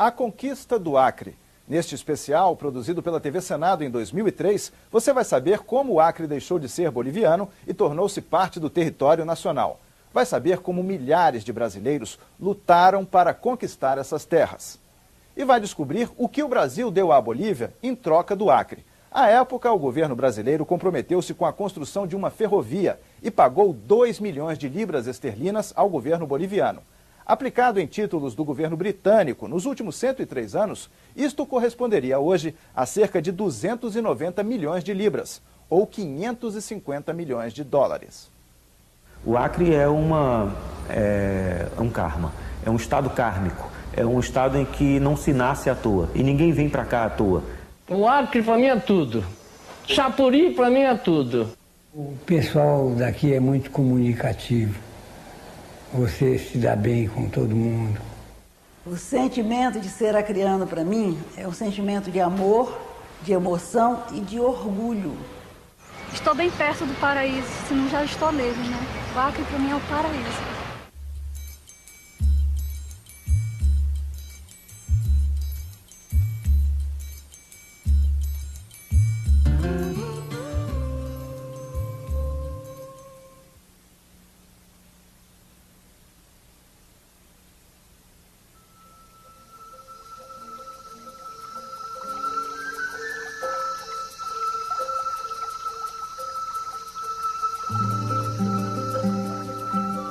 A Conquista do Acre. Neste especial, produzido pela TV Senado em 2003, você vai saber como o Acre deixou de ser boliviano e tornou-se parte do território nacional. Vai saber como milhares de brasileiros lutaram para conquistar essas terras. E vai descobrir o que o Brasil deu à Bolívia em troca do Acre. À época, o governo brasileiro comprometeu-se com a construção de uma ferrovia e pagou 2 milhões de libras esterlinas ao governo boliviano. Aplicado em títulos do governo britânico nos últimos 103 anos, isto corresponderia hoje a cerca de 290 milhões de libras, ou 550 milhões de dólares. O Acre é um karma, é um estado kármico, é um estado em que não se nasce à toa e ninguém vem para cá à toa. O Acre para mim é tudo, Chapuri para mim é tudo. O pessoal daqui é muito comunicativo. Você se dá bem com todo mundo. O sentimento de ser acreano para mim é um sentimento de amor, de emoção e de orgulho. Estou bem perto do paraíso, se não já estou nele, né? O Acre para mim é o paraíso.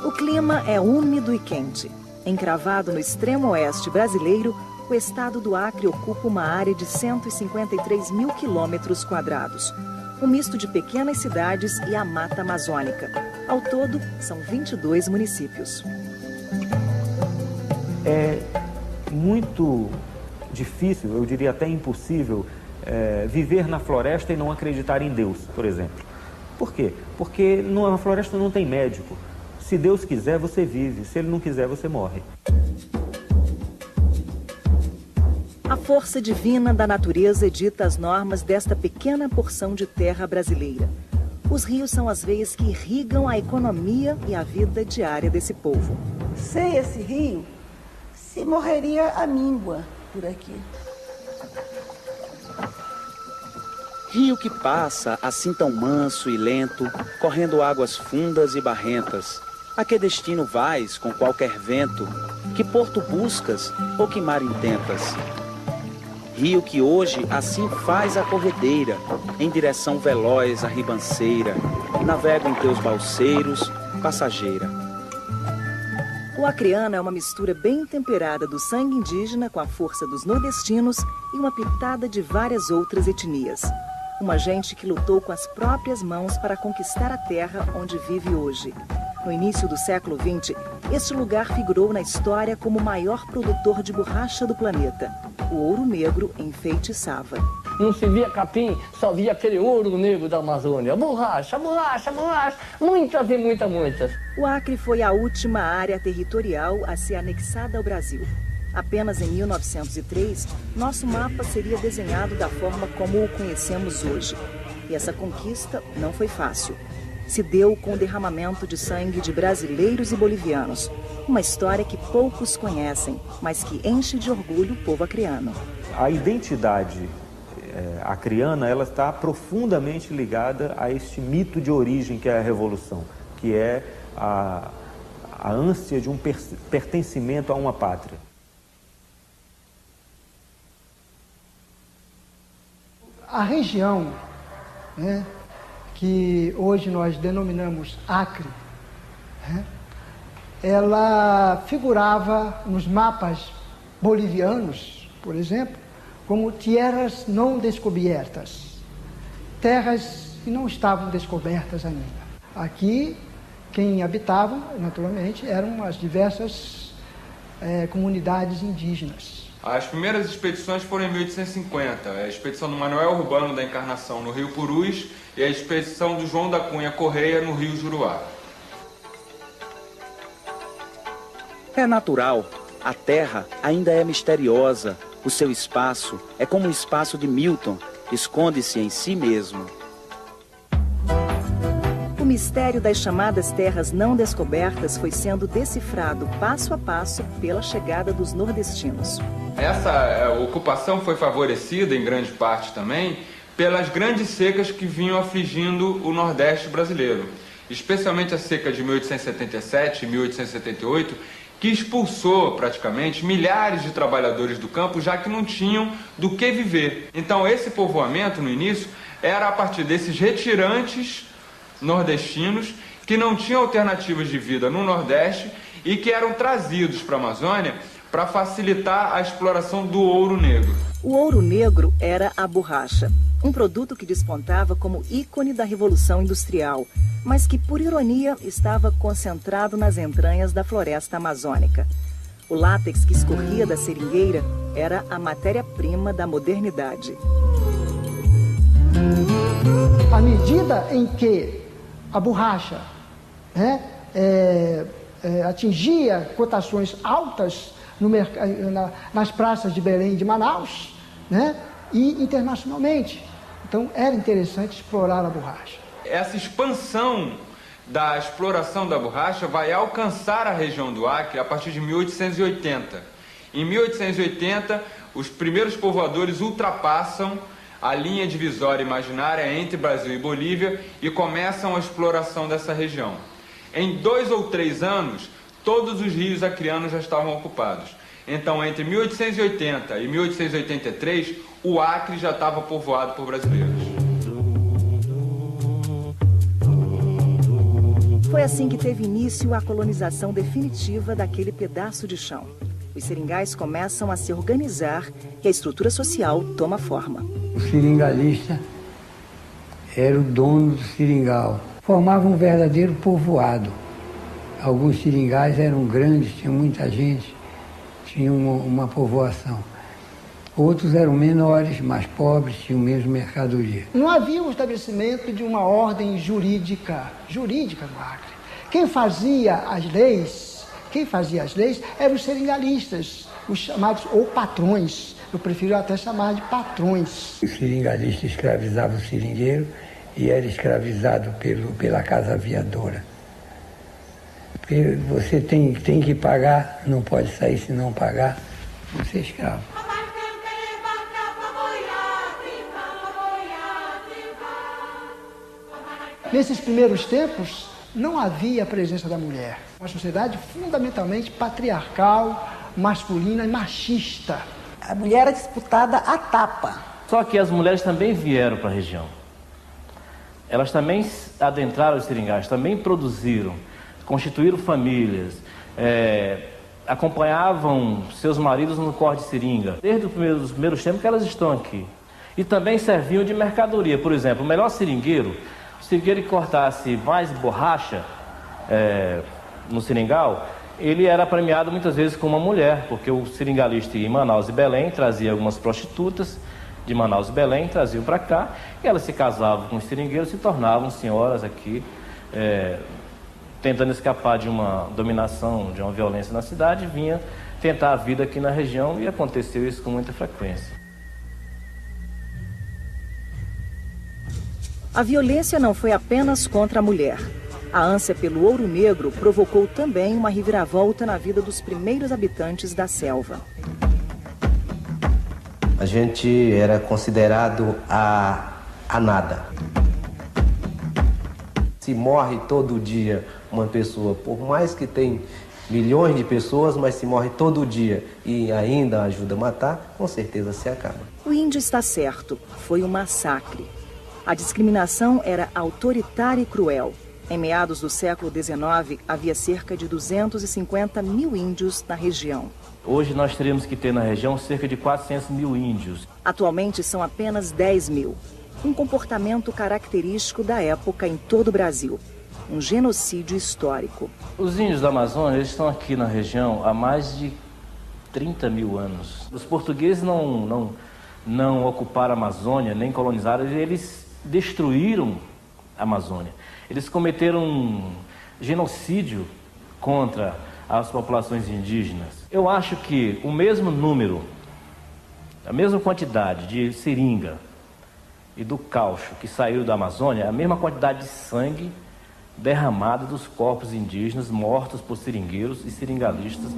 O clima é úmido e quente. Encravado no extremo oeste brasileiro, o estado do Acre ocupa uma área de 153 mil quilômetros quadrados. Um misto de pequenas cidades e a mata amazônica. Ao todo, são 22 municípios. É muito difícil, eu diria até impossível, viver na floresta e não acreditar em Deus, por exemplo. Por quê? Porque na floresta não tem médico. Se Deus quiser, você vive. Se Ele não quiser, você morre. A força divina da natureza edita as normas desta pequena porção de terra brasileira. Os rios são as veias que irrigam a economia e a vida diária desse povo. Sem esse rio, se morreria a míngua por aqui. Rio que passa assim tão manso e lento, correndo águas fundas e barrentas. A que destino vais com qualquer vento? Que porto buscas ou que mar intentas? Rio que hoje assim faz a corredeira, em direção veloz à ribanceira, navega em teus balseiros, passageira. O acreano é uma mistura bem temperada do sangue indígena com a força dos nordestinos e uma pitada de várias outras etnias. Uma gente que lutou com as próprias mãos para conquistar a terra onde vive hoje. No início do século XX, este lugar figurou na história como o maior produtor de borracha do planeta. O ouro negro enfeitiçava. Não se via capim, só via aquele ouro negro da Amazônia. Borracha, borracha, borracha, muitas e muitas. O Acre foi a última área territorial a ser anexada ao Brasil. Apenas em 1903, nosso mapa seria desenhado da forma como o conhecemos hoje. E essa conquista não foi fácil. Se deu com o derramamento de sangue de brasileiros e bolivianos. Uma história que poucos conhecem, mas que enche de orgulho o povo acreano. A identidade acreana, ela está profundamente ligada a este mito de origem que é a Revolução, que é a ânsia de um pertencimento a uma pátria. A região, né, que hoje nós denominamos Acre, né, ela figurava nos mapas bolivianos, por exemplo, como terras não descobertas, terras que não estavam descobertas ainda. Aqui, quem habitavam, naturalmente, eram as diversas comunidades indígenas. As primeiras expedições foram em 1850, a expedição do Manuel Urbano da Encarnação no Rio Purus e a expedição do João da Cunha Correia no Rio Juruá. É natural, a Terra ainda é misteriosa, o seu espaço é como o espaço de Milton, esconde-se em si mesmo. O mistério das chamadas terras não descobertas foi sendo decifrado passo a passo pela chegada dos nordestinos. Essa ocupação foi favorecida, em grande parte também, pelas grandes secas que vinham afligindo o Nordeste brasileiro, especialmente a seca de 1877 e 1878, que expulsou praticamente milhares de trabalhadores do campo, já que não tinham do que viver. Então esse povoamento, no início, era a partir desses retirantes nordestinos que não tinham alternativas de vida no Nordeste e que eram trazidos para a Amazônia para facilitar a exploração do ouro negro. O ouro negro era a borracha, um produto que despontava como ícone da Revolução Industrial, mas que, por ironia, estava concentrado nas entranhas da floresta amazônica. O látex que escorria da seringueira era a matéria-prima da modernidade. À medida em que a borracha atingia cotações altas nas praças de Belém e de Manaus, e internacionalmente. Então era interessante explorar a borracha. Essa expansão da exploração da borracha vai alcançar a região do Acre a partir de 1880. Em 1880, os primeiros povoadores ultrapassam a linha divisória imaginária entre Brasil e Bolívia e começam a exploração dessa região. Em 2 ou 3 anos, todos os rios acreanos já estavam ocupados. Então, entre 1880 e 1883, o Acre já estava povoado por brasileiros. Foi assim que teve início a colonização definitiva daquele pedaço de chão. Os seringais começam a se organizar e a estrutura social toma forma. O seringalista era o dono do seringal. Formava um verdadeiro povoado. Alguns seringais eram grandes, tinha muita gente, tinha uma povoação. Outros eram menores, mais pobres, tinham mesmo mercadoria. Não havia um estabelecimento de uma ordem jurídica no Acre. Quem fazia as leis eram os seringalistas, os chamados ou patrões. Eu prefiro até chamar de patrões. O seringalista escravizava o seringueiro e era escravizado pela casa aviadora. Porque você tem que pagar, não pode sair se não pagar, você é escravo. Nesses primeiros tempos, não havia a presença da mulher. Uma sociedade fundamentalmente patriarcal, masculina e machista. A mulher era disputada à tapa. Só que as mulheres também vieram para a região. Elas também adentraram os seringais, também produziram, constituíram famílias, acompanhavam seus maridos no corte de seringa. Desde os primeiros tempos que elas estão aqui. E também serviam de mercadoria. Por exemplo, o melhor seringueiro, o seringueiro que cortasse mais borracha no seringal, ele era premiado muitas vezes com uma mulher, porque o seringalista em Manaus e Belém trazia algumas prostitutas de Manaus e Belém, traziam para cá, e elas se casavam com os seringueiros, se tornavam senhoras aqui, tentando escapar de uma dominação, de uma violência na cidade, vinha tentar a vida aqui na região, e aconteceu isso com muita frequência. A violência não foi apenas contra a mulher. A ânsia pelo ouro negro provocou também uma reviravolta na vida dos primeiros habitantes da selva. A gente era considerado a nada. Se morre todo dia uma pessoa, por mais que tem milhões de pessoas, mas se morre todo dia e ainda ajuda a matar, com certeza se acaba. O índio está certo, foi um massacre. A discriminação era autoritária e cruel. Em meados do século XIX, havia cerca de 250 mil índios na região. Hoje nós teríamos que ter na região cerca de 400 mil índios. Atualmente são apenas 10 mil. Um comportamento característico da época em todo o Brasil. Um genocídio histórico. Os índios da Amazônia eles estão aqui na região há mais de 30 mil anos. Os portugueses não ocuparam a Amazônia, nem colonizaram, eles destruíram a Amazônia. Eles cometeram um genocídio contra as populações indígenas. Eu acho que o mesmo número, a mesma quantidade de seringa e do caucho que saiu da Amazônia, a mesma quantidade de sangue derramada dos corpos indígenas mortos por seringueiros e seringalistas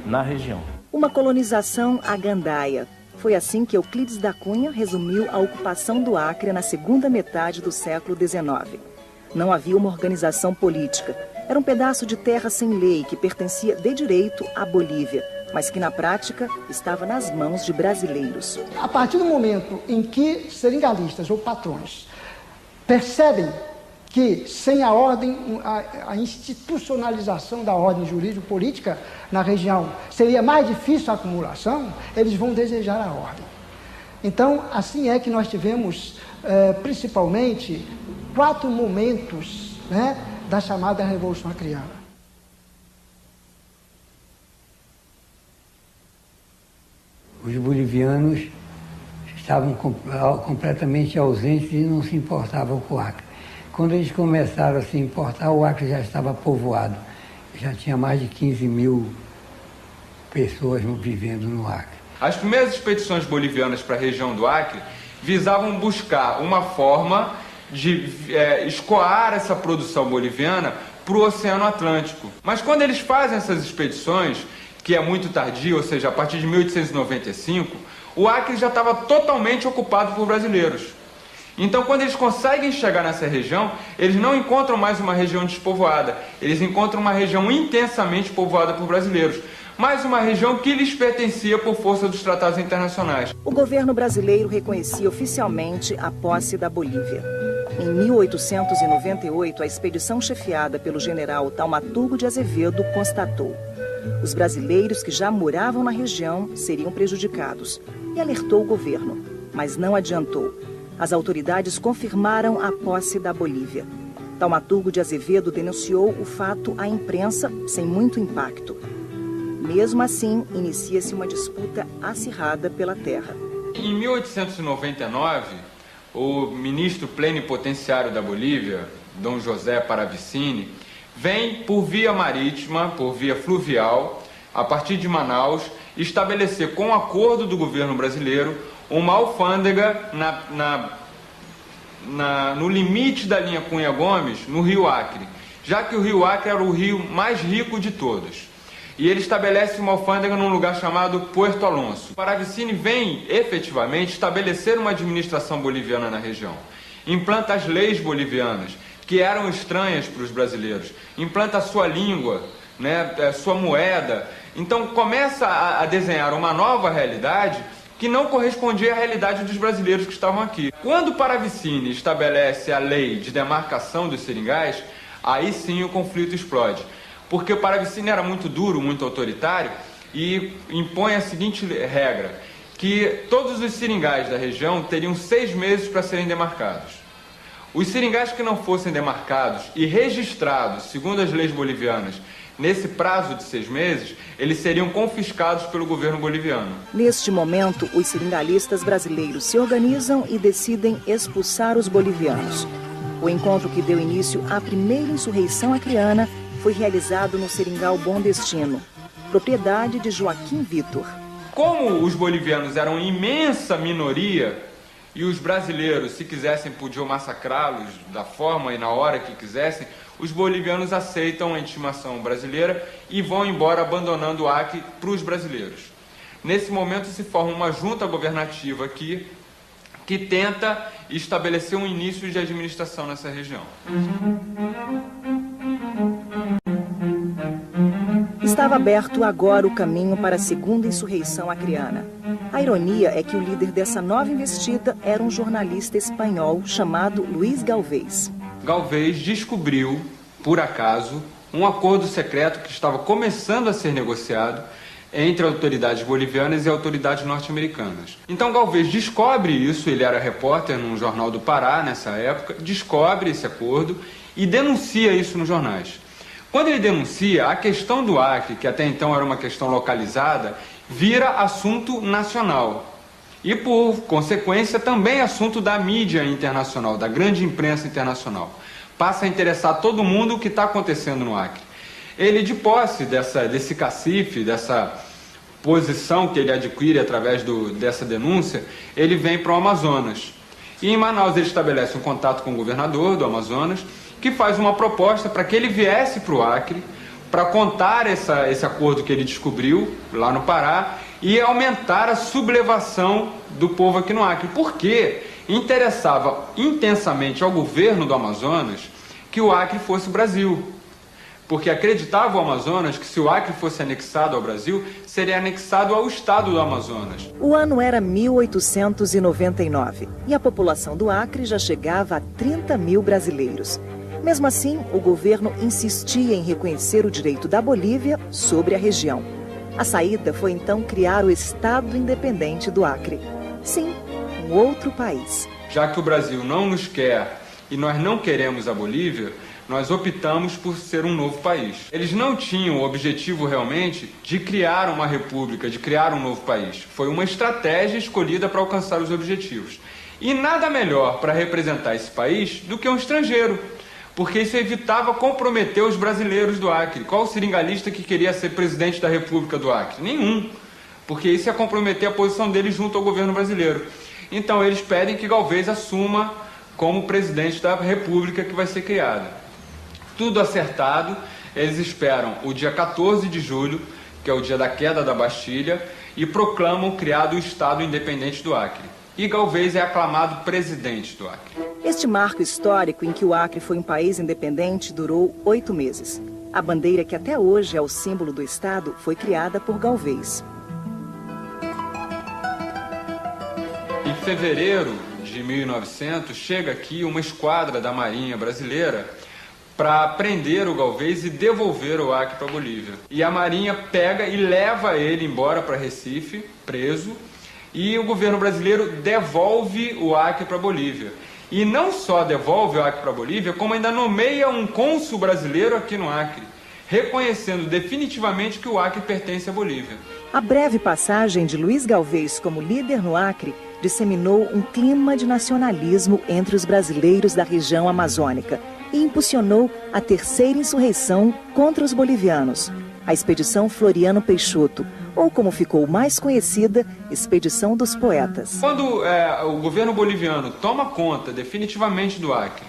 na região. Uma colonização à gandaia. Foi assim que Euclides da Cunha resumiu a ocupação do Acre na segunda metade do século XIX. Não havia uma organização política. Era um pedaço de terra sem lei que pertencia de direito à Bolívia, mas que na prática estava nas mãos de brasileiros. A partir do momento em que seringalistas ou patrões percebem que sem a ordem, a institucionalização da ordem jurídico-política na região seria mais difícil a acumulação, eles vão desejar a ordem. Então, assim é que nós tivemos, principalmente, 4 momentos, né, da chamada Revolução Acreana. Os bolivianos estavam completamente ausentes e não se importavam com o Acre. Quando eles começaram a se importar, o Acre já estava povoado. Já tinha mais de 15 mil pessoas vivendo no Acre. As primeiras expedições bolivianas para a região do Acre visavam buscar uma forma de escoar essa produção boliviana para o Oceano Atlântico. Mas quando eles fazem essas expedições, que é muito tardio, ou seja, a partir de 1895, o Acre já estava totalmente ocupado por brasileiros. Então, quando eles conseguem chegar nessa região, eles não encontram mais uma região despovoada, eles encontram uma região intensamente povoada por brasileiros, mas uma região que lhes pertencia por força dos tratados internacionais. O governo brasileiro reconhecia oficialmente a posse da Bolívia. Em 1898, a expedição chefiada pelo general Thaumaturgo de Azevedo constatou: os brasileiros que já moravam na região seriam prejudicados, e alertou o governo, mas não adiantou. As autoridades confirmaram a posse da Bolívia. Thaumaturgo de Azevedo denunciou o fato à imprensa sem muito impacto. Mesmo assim, inicia-se uma disputa acirrada pela terra. Em 1899, o ministro plenipotenciário da Bolívia, Dom José Paravicini, vem por via marítima, por via fluvial, a partir de Manaus, estabelecer com acordo do governo brasileiro uma alfândega no limite da linha Cunha Gomes, no Rio Acre, já que o Rio Acre era o rio mais rico de todos. E ele estabelece uma alfândega num lugar chamado Puerto Alonso. Paravicini vem, efetivamente, estabelecer uma administração boliviana na região. Implanta as leis bolivianas, que eram estranhas para os brasileiros. Implanta a sua língua, né, sua moeda. Então começa a desenhar uma nova realidade que não correspondia à realidade dos brasileiros que estavam aqui. Quando Paravicini estabelece a lei de demarcação dos seringais, aí sim o conflito explode. Porque o Paravicini era muito duro, muito autoritário e impõe a seguinte regra, que todos os seringais da região teriam 6 meses para serem demarcados. Os seringais que não fossem demarcados e registrados, segundo as leis bolivianas, nesse prazo de 6 meses, eles seriam confiscados pelo governo boliviano. Neste momento, os seringalistas brasileiros se organizam e decidem expulsar os bolivianos. O encontro que deu início à primeira insurreição acreana foi realizado no Seringal Bom Destino, propriedade de Joaquim Vitor. Como os bolivianos eram imensa minoria e os brasileiros, se quisessem, podiam massacrá-los da forma e na hora que quisessem, os bolivianos aceitam a intimação brasileira e vão embora abandonando o Acre para os brasileiros. Nesse momento se forma uma junta governativa aqui que tenta estabelecer um início de administração nessa região. Estava aberto agora o caminho para a segunda insurreição acreana. A ironia é que o líder dessa nova investida era um jornalista espanhol chamado Luiz Galvez. Galvez descobriu, por acaso, um acordo secreto que estava começando a ser negociado entre autoridades bolivianas e autoridades norte-americanas. Então Galvez descobre isso, ele era repórter num jornal do Pará nessa época, descobre esse acordo e denuncia isso nos jornais. Quando ele denuncia, a questão do Acre, que até então era uma questão localizada, vira assunto nacional. E, por consequência, também assunto da mídia internacional, da grande imprensa internacional. Passa a interessar todo mundo o que está acontecendo no Acre. Ele, de posse desse cacife, dessa posição que ele adquire através dessa denúncia, ele vem para o Amazonas. E em Manaus ele estabelece um contato com o governador do Amazonas, que faz uma proposta para que ele viesse para o Acre, para contar esse acordo que ele descobriu lá no Pará e aumentar a sublevação do povo aqui no Acre. Porque interessava intensamente ao governo do Amazonas que o Acre fosse o Brasil. Porque acreditava o Amazonas que se o Acre fosse anexado ao Brasil, seria anexado ao estado do Amazonas. O ano era 1899 e a população do Acre já chegava a 30 mil brasileiros. Mesmo assim, o governo insistia em reconhecer o direito da Bolívia sobre a região. A saída foi então criar o Estado Independente do Acre. Sim, um outro país. Já que o Brasil não nos quer e nós não queremos a Bolívia, nós optamos por ser um novo país. Eles não tinham o objetivo realmente de criar uma república, de criar um novo país. Foi uma estratégia escolhida para alcançar os objetivos. E nada melhor para representar esse país do que um estrangeiro, porque isso evitava comprometer os brasileiros do Acre. Qual o seringalista que queria ser presidente da República do Acre? Nenhum, porque isso ia comprometer a posição deles junto ao governo brasileiro. Então eles pedem que Galvez assuma como presidente da República que vai ser criada. Tudo acertado, eles esperam o dia 14 de julho, que é o dia da queda da Bastilha, e proclamam criado o Estado Independente do Acre. E Galvez é aclamado presidente do Acre. Este marco histórico em que o Acre foi um país independente durou 8 meses. A bandeira, que até hoje é o símbolo do Estado, foi criada por Galvez. Em fevereiro de 1900, chega aqui uma esquadra da Marinha Brasileira para prender o Galvez e devolver o Acre para a Bolívia. E a Marinha pega e leva ele embora para Recife, preso, e o governo brasileiro devolve o Acre para a Bolívia. E não só devolve o Acre para a Bolívia, como ainda nomeia um cônsul brasileiro aqui no Acre, reconhecendo definitivamente que o Acre pertence à Bolívia. A breve passagem de Luiz Galvez como líder no Acre disseminou um clima de nacionalismo entre os brasileiros da região amazônica e impulsionou a terceira insurreição contra os bolivianos, a Expedição Floriano Peixoto, ou como ficou mais conhecida, Expedição dos Poetas. Quando o governo boliviano toma conta definitivamente do Acre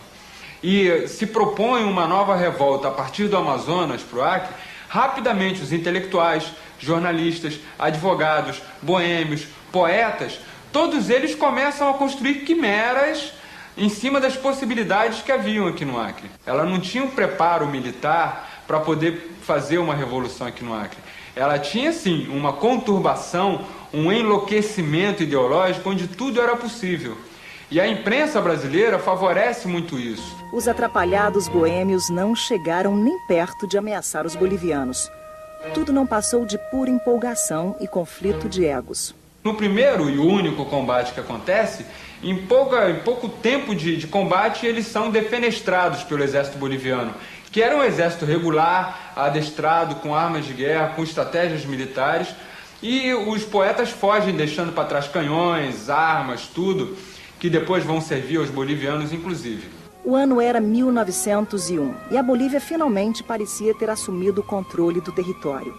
e se propõe uma nova revolta a partir do Amazonas para o Acre, rapidamente os intelectuais, jornalistas, advogados, boêmios, poetas, todos eles começam a construir quimeras em cima das possibilidades que haviam aqui no Acre. Ela não tinha um preparo militar para poder fazer uma revolução aqui no Acre. Ela tinha, sim, uma conturbação, um enlouquecimento ideológico onde tudo era possível. E a imprensa brasileira favorece muito isso. Os atrapalhados boêmios não chegaram nem perto de ameaçar os bolivianos. Tudo não passou de pura empolgação e conflito de egos. No primeiro e único combate que acontece, em pouco tempo de combate, eles são defenestrados pelo exército boliviano, que era um exército regular, adestrado, com armas de guerra, com estratégias militares, e os poetas fogem, deixando para trás canhões, armas, tudo, que depois vão servir aos bolivianos, inclusive. O ano era 1901 e a Bolívia finalmente parecia ter assumido o controle do território.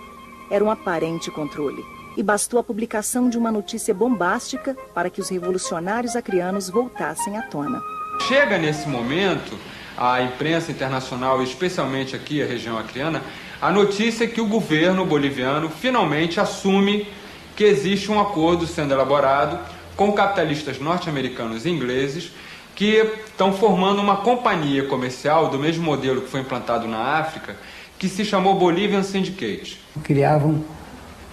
Era um aparente controle. E bastou a publicação de uma notícia bombástica para que os revolucionários acreanos voltassem à tona. Chega nesse momento, a imprensa internacional, especialmente aqui a região acreana, a notícia que o governo boliviano finalmente assume que existe um acordo sendo elaborado com capitalistas norte-americanos e ingleses que estão formando uma companhia comercial do mesmo modelo que foi implantado na África, que se chamou Bolivian Syndicate. Criavam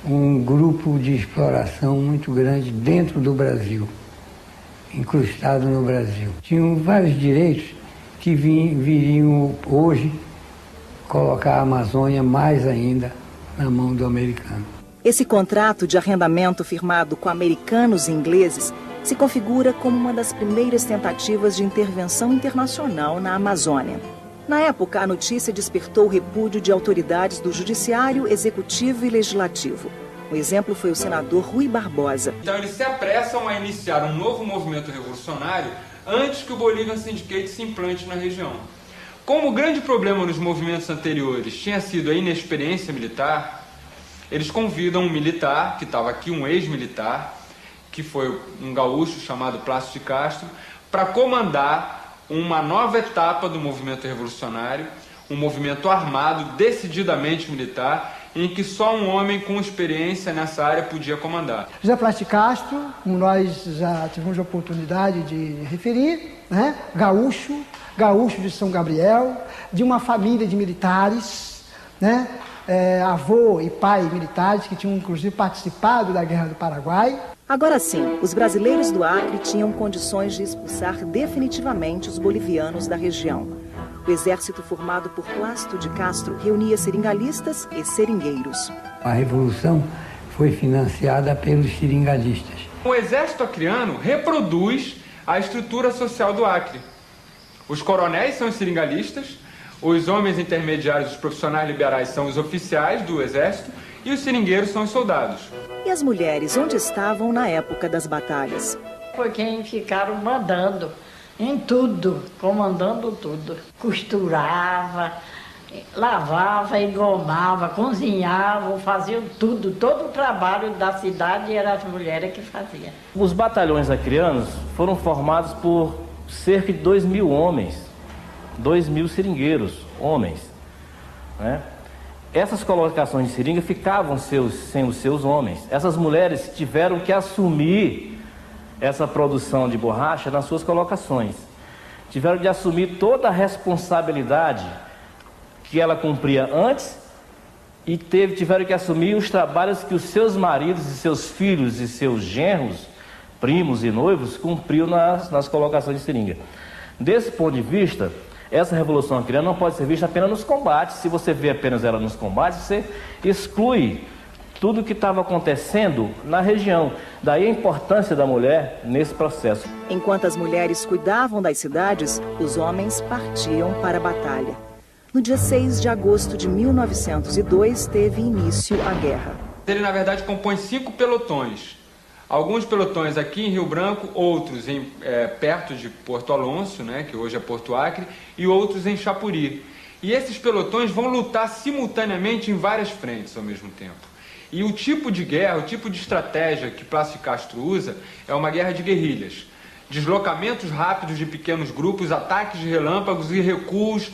um grupo de exploração muito grande dentro do Brasil, incrustado no Brasil. Tinham vários direitos que viriam hoje colocar a Amazônia mais ainda na mão do americano. Esse contrato de arrendamento firmado com americanos e ingleses se configura como uma das primeiras tentativas de intervenção internacional na Amazônia. Na época, a notícia despertou o repúdio de autoridades do Judiciário, Executivo e Legislativo. O exemplo foi o senador Rui Barbosa. Então eles se apressam a iniciar um novo movimento revolucionário antes que o Bolivian Syndicate se implante na região. Como o grande problema nos movimentos anteriores tinha sido a inexperiência militar, eles convidam um militar, que estava aqui, um ex-militar, que foi um gaúcho chamado Plácio de Castro, para comandar uma nova etapa do movimento revolucionário, um movimento armado, decididamente militar, em que só um homem com experiência nessa área podia comandar. José Plácido Castro, como nós já tivemos a oportunidade de referir, né? gaúcho de São Gabriel, de uma família de militares, né? Avô e pai militares que tinham inclusive participado da Guerra do Paraguai. Agora sim, os brasileiros do Acre tinham condições de expulsar definitivamente os bolivianos da região. O exército formado por Plácido de Castro reunia seringalistas e seringueiros. A revolução foi financiada pelos seringalistas. O exército acreano reproduz a estrutura social do Acre. Os coronéis são os seringalistas, os homens intermediários, os profissionais liberais são os oficiais do exército e os seringueiros são os soldados. E as mulheres, onde estavam na época das batalhas? Foi quem ficaram mandando em tudo, comandando tudo. Costurava, lavava, engomava, cozinhava, faziam tudo. Todo o trabalho da cidade eram as mulheres que faziam. Os batalhões acreanos foram formados por cerca de 2.000 homens, 2.000 seringueiros, homens, né? Essas colocações de seringa ficavam sem os seus homens. Essas mulheres tiveram que assumir essa produção de borracha nas suas colocações. Tiveram de assumir toda a responsabilidade que ela cumpria antes e tiveram que assumir os trabalhos que os seus maridos e seus filhos e seus genros, primos e noivos, cumpriam nas colocações de seringa. Desse ponto de vista, essa revolução acreana não pode ser vista apenas nos combates. Se você vê apenas ela nos combates, você exclui tudo o que estava acontecendo na região. Daí a importância da mulher nesse processo. Enquanto as mulheres cuidavam das cidades, os homens partiam para a batalha. No dia 6 de agosto de 1902, teve início a guerra. Ele, na verdade, compõe 5 pelotões. Alguns pelotões aqui em Rio Branco, outros perto de Porto Alonso, né, que hoje é Porto Acre, e outros em Chapuri. E esses pelotões vão lutar simultaneamente em várias frentes ao mesmo tempo. E o tipo de guerra, o tipo de estratégia que Plácido de Castro usa é uma guerra de guerrilhas. Deslocamentos rápidos de pequenos grupos, ataques de relâmpagos e recuos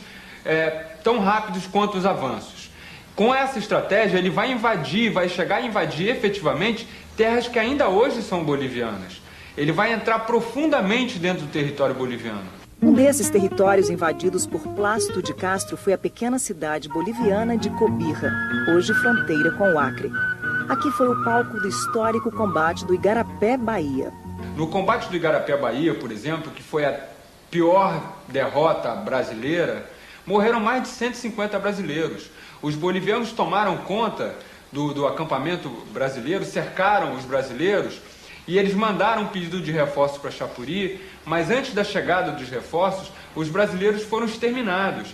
tão rápidos quanto os avanços. Com essa estratégia, ele vai chegar a invadir efetivamente terras que ainda hoje são bolivianas. Ele vai entrar profundamente dentro do território boliviano. Um desses territórios invadidos por Plácido de Castro foi a pequena cidade boliviana de Cobija, hoje fronteira com o Acre. Aqui foi o palco do histórico combate do Igarapé, Bahia. No combate do Igarapé, Bahia, por exemplo, que foi a pior derrota brasileira, morreram mais de 150 brasileiros. Os bolivianos tomaram conta do acampamento brasileiro, cercaram os brasileiros e eles mandaram um pedido de reforço para Chapuri, mas antes da chegada dos reforços, os brasileiros foram exterminados.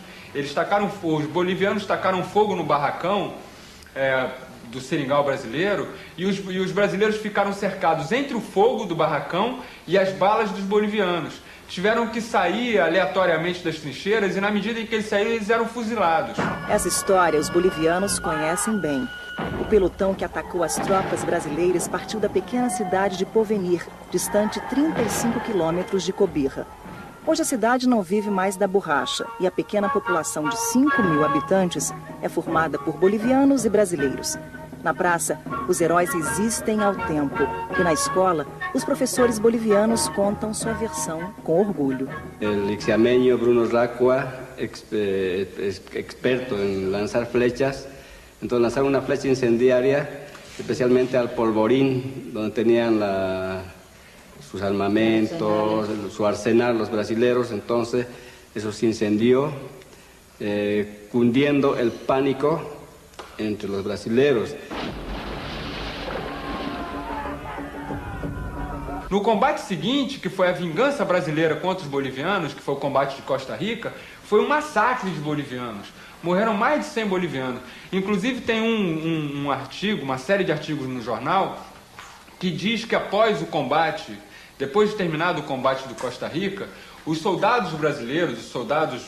Os bolivianos tacaram fogo no barracão do seringal brasileiro e os brasileiros ficaram cercados entre o fogo do barracão e as balas dos bolivianos. Tiveram que sair aleatoriamente das trincheiras e, na medida em que eles saíram, eles eram fuzilados. Essa história os bolivianos conhecem bem. O pelotão que atacou as tropas brasileiras partiu da pequena cidade de Porvenir, distante 35 quilômetros de Cobija. Hoje a cidade não vive mais da borracha e a pequena população de 5.000 habitantes é formada por bolivianos e brasileiros. Na praça, os heróis resistem ao tempo e na escola, os professores bolivianos contam sua versão com orgulho. O ixiameño Bruno Racua, experto em lançar flechas, então lançaram uma flecha incendiária, especialmente al polvorín, onde tinham sus armamentos, su arsenal, los brasileros. Entonces eso se incendió, cundiendo el pánico entre los brasileros. No combate seguinte, que foi a vingança brasileira contra os bolivianos, que foi o combate de Costa Rica, foi um massacre de bolivianos. Morreram mais de 100 bolivianos. Inclusive tem um artigo, uma série de artigos no jornal, que diz que após o combate, depois de terminado o combate do Costa Rica, os soldados brasileiros, os soldados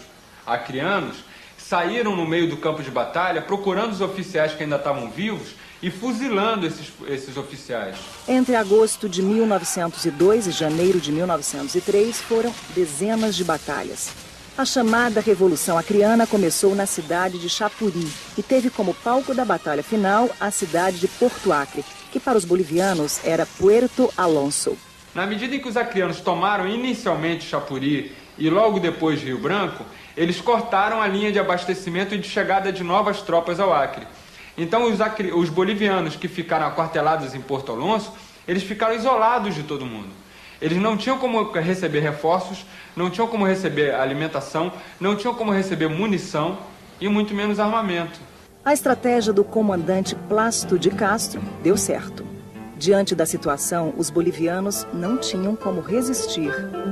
acreanos, saíram no meio do campo de batalha procurando os oficiais que ainda estavam vivos e fuzilando esses oficiais. Entre agosto de 1902 e janeiro de 1903 foram dezenas de batalhas. A chamada Revolução Acreana começou na cidade de Chapuri e teve como palco da batalha final a cidade de Porto Acre, que para os bolivianos era Puerto Alonso. Na medida em que os acreanos tomaram inicialmente Chapuri e logo depois Rio Branco, eles cortaram a linha de abastecimento e de chegada de novas tropas ao Acre. Então os bolivianos que ficaram aquartelados em Porto Alonso, eles ficaram isolados de todo mundo. Eles não tinham como receber reforços, não tinham como receber alimentação, não tinham como receber munição e muito menos armamento. A estratégia do comandante Plácido de Castro deu certo. Diante da situação, os bolivianos não tinham como resistir.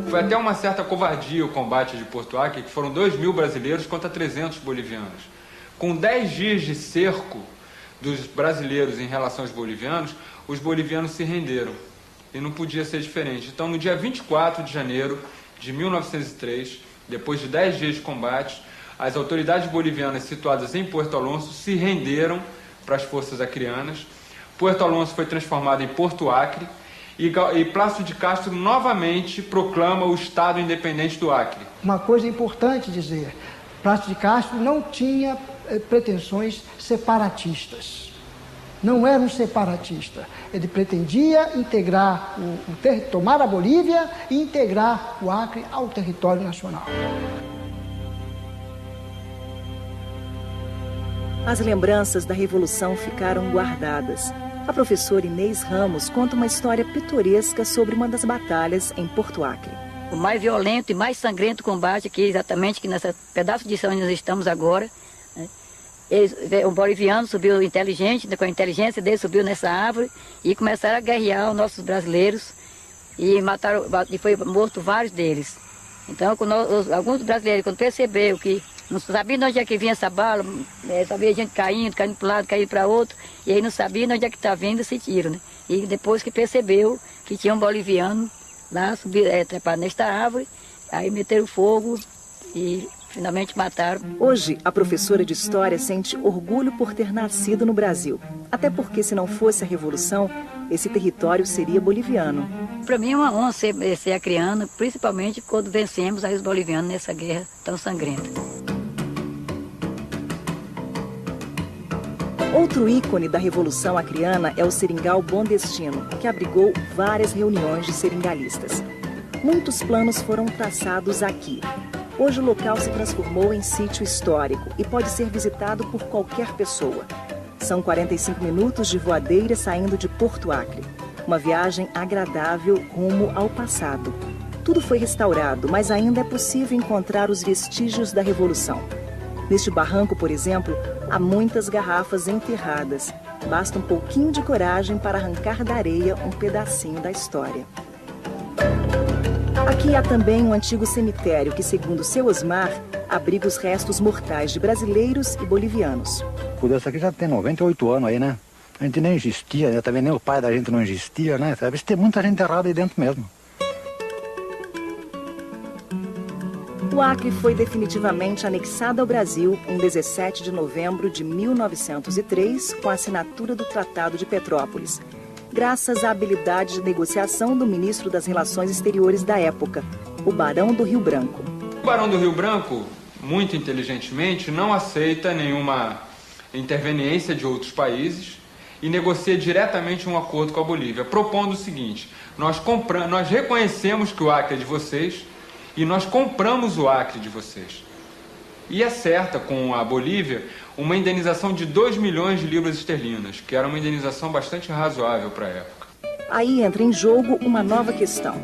Foi até uma certa covardia o combate de Porto Acre, que foram 2.000 brasileiros contra 300 bolivianos. Com 10 dias de cerco dos brasileiros em relação aos bolivianos, os bolivianos se renderam. E não podia ser diferente. Então, no dia 24 de janeiro de 1903, depois de 10 dias de combate, as autoridades bolivianas situadas em Porto Alonso se renderam para as forças acreanas. Porto Alonso foi transformado em Porto Acre e Plácido de Castro novamente proclama o Estado independente do Acre. Uma coisa importante dizer, Plácido de Castro não tinha pretensões separatistas. Não era um separatista. Ele pretendia integrar tomar a Bolívia e integrar o Acre ao território nacional. As lembranças da Revolução ficaram guardadas. A professora Inês Ramos conta uma história pitoresca sobre uma das batalhas em Porto Acre. O mais violento e mais sangrento combate aqui, exatamente que nesse pedaço de chão onde nós estamos agora, né? O boliviano subiu inteligente, com a inteligência dele subiu nessa árvore e começaram a guerrear os nossos brasileiros e mataram, e foi morto vários deles. Então, alguns brasileiros, quando perceberam que não sabiam de onde é que vinha essa bala, só via gente caindo para um lado, caindo para outro, e aí não sabiam de onde é que está vindo esse tiro, né? E depois que percebeu que tinha um boliviano lá, trepado nesta árvore, aí meteram fogo e finalmente mataram. Hoje, a professora de História sente orgulho por ter nascido no Brasil. Até porque, se não fosse a Revolução, esse território seria boliviano. Para mim é uma honra ser acreana, principalmente quando vencemos aí os bolivianos nessa guerra tão sangrenta. Outro ícone da Revolução Acreana é o Seringal Bom Destino, que abrigou várias reuniões de seringalistas. Muitos planos foram traçados aqui. Hoje o local se transformou em sítio histórico e pode ser visitado por qualquer pessoa. São 45 minutos de voadeira saindo de Porto Acre. Uma viagem agradável rumo ao passado. Tudo foi restaurado, mas ainda é possível encontrar os vestígios da Revolução. Neste barranco, por exemplo, há muitas garrafas enterradas. Basta um pouquinho de coragem para arrancar da areia um pedacinho da história. Aqui há também um antigo cemitério que, segundo seu Osmar, abriga os restos mortais de brasileiros e bolivianos. Essa aqui já tem 98 anos aí, né? A gente nem existia, né? Também nem o pai da gente não existia, né? Sabe? Tem muita gente enterrada aí dentro mesmo. O Acre foi definitivamente anexado ao Brasil em 17 de novembro de 1903, com a assinatura do Tratado de Petrópolis, graças à habilidade de negociação do ministro das Relações Exteriores da época, o Barão do Rio Branco. O Barão do Rio Branco, muito inteligentemente, não aceita nenhuma interveniência de outros países e negocia diretamente um acordo com a Bolívia, propondo o seguinte: nós reconhecemos que o Acre é de vocês e nós compramos o Acre de vocês. E acerta com a Bolívia uma indenização de 2 milhões de libras esterlinas, que era uma indenização bastante razoável para a época. Aí entra em jogo uma nova questão.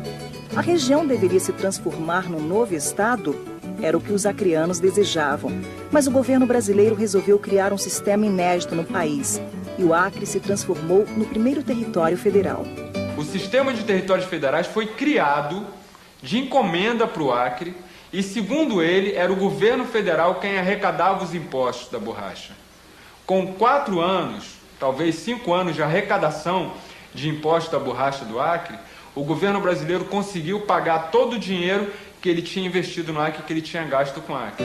A região deveria se transformar num novo estado? Era o que os acreanos desejavam. Mas o governo brasileiro resolveu criar um sistema inédito no país. E o Acre se transformou no primeiro território federal. O sistema de territórios federais foi criado de encomenda para o Acre e, segundo ele, era o governo federal quem arrecadava os impostos da borracha. Com 4 anos, talvez 5 anos de arrecadação de impostos da borracha do Acre, o governo brasileiro conseguiu pagar todo o dinheiro que ele tinha investido no Acre, que ele tinha gasto com o Acre.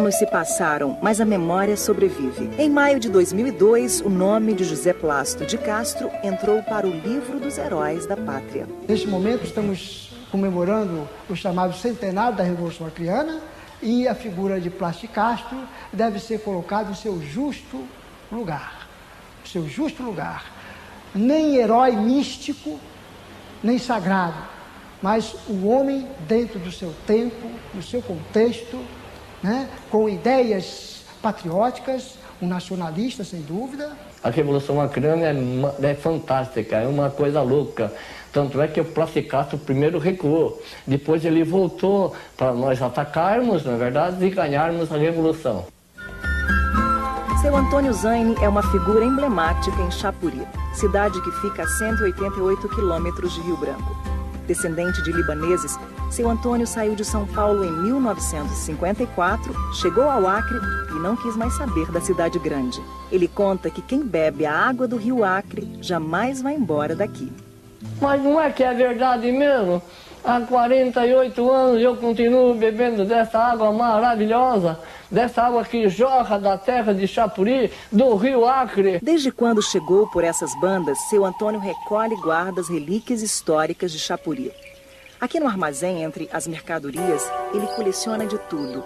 anos se passaram, mas a memória sobrevive. Em maio de 2002, o nome de José Plácido de Castro entrou para o livro dos heróis da pátria. Neste momento estamos comemorando o chamado centenário da Revolução Acreana e a figura de Plácido de Castro deve ser colocada em seu justo lugar. Seu justo lugar. Nem herói místico, nem sagrado, mas o homem dentro do seu tempo, no seu contexto, né, com ideias patrióticas, um nacionalista, sem dúvida. A Revolução Acreana é fantástica, é uma coisa louca. Tanto é que o Plácido Castro primeiro recuou, depois ele voltou para nós atacarmos, na verdade, e ganharmos a Revolução. Seu Antônio Zaine é uma figura emblemática em Chapuri, cidade que fica a 188 quilômetros de Rio Branco. Descendente de libaneses, seu Antônio saiu de São Paulo em 1954, chegou ao Acre e não quis mais saber da cidade grande. Ele conta que quem bebe a água do rio Acre jamais vai embora daqui. Mas não é que é verdade mesmo? Há 48 anos eu continuo bebendo dessa água maravilhosa, dessa água que jorra da terra de Chapuri, do rio Acre. Desde quando chegou por essas bandas, seu Antônio recolhe e guarda as relíquias históricas de Chapuri. Aqui no armazém, entre as mercadorias, ele coleciona de tudo.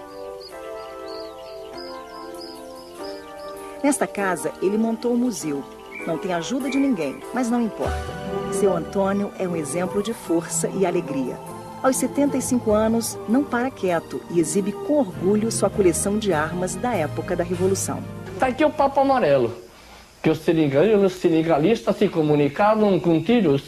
Nesta casa, ele montou um museu. Não tem ajuda de ninguém, mas não importa. Seu Antônio é um exemplo de força e alegria. Aos 75 anos, não para quieto e exibe com orgulho sua coleção de armas da época da Revolução. Está aqui o Papo Amarelo, que os seringanistas se comunicavam com tiros.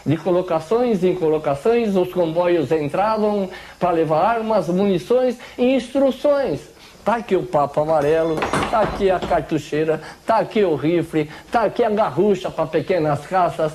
De colocações em colocações, os comboios entravam para levar armas, munições e instruções. Está aqui o Papo Amarelo, está aqui a cartucheira, está aqui o rifle, está aqui a garrucha para pequenas caças.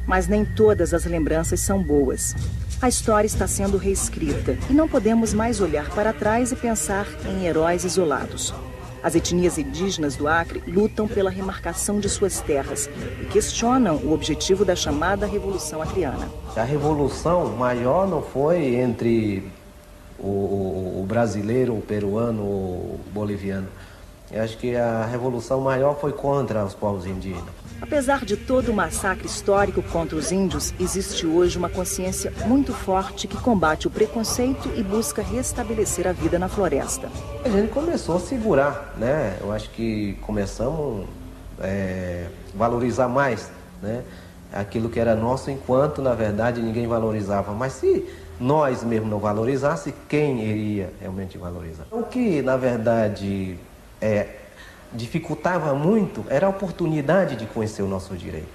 Mas nem todas as lembranças são boas. A história está sendo reescrita e não podemos mais olhar para trás e pensar em heróis isolados. As etnias indígenas do Acre lutam pela remarcação de suas terras e questionam o objetivo da chamada Revolução Acreana. A revolução maior não foi entre o brasileiro, o peruano, o boliviano. Eu acho que a revolução maior foi contra os povos indígenas. Apesar de todo o massacre histórico contra os índios, existe hoje uma consciência muito forte que combate o preconceito e busca restabelecer a vida na floresta. A gente começou a segurar, né? Eu acho que começamos a valorizar mais, né? Aquilo que era nosso, enquanto, na verdade, ninguém valorizava. Mas se nós mesmo não valorizasse, quem iria realmente valorizar? O que, na verdade, dificultava muito era a oportunidade de conhecer o nosso direito.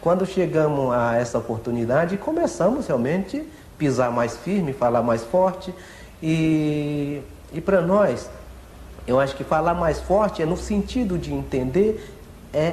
Quando chegamos a essa oportunidade, começamos realmente a pisar mais firme, falar mais forte. E para nós, eu acho que falar mais forte é no sentido de entender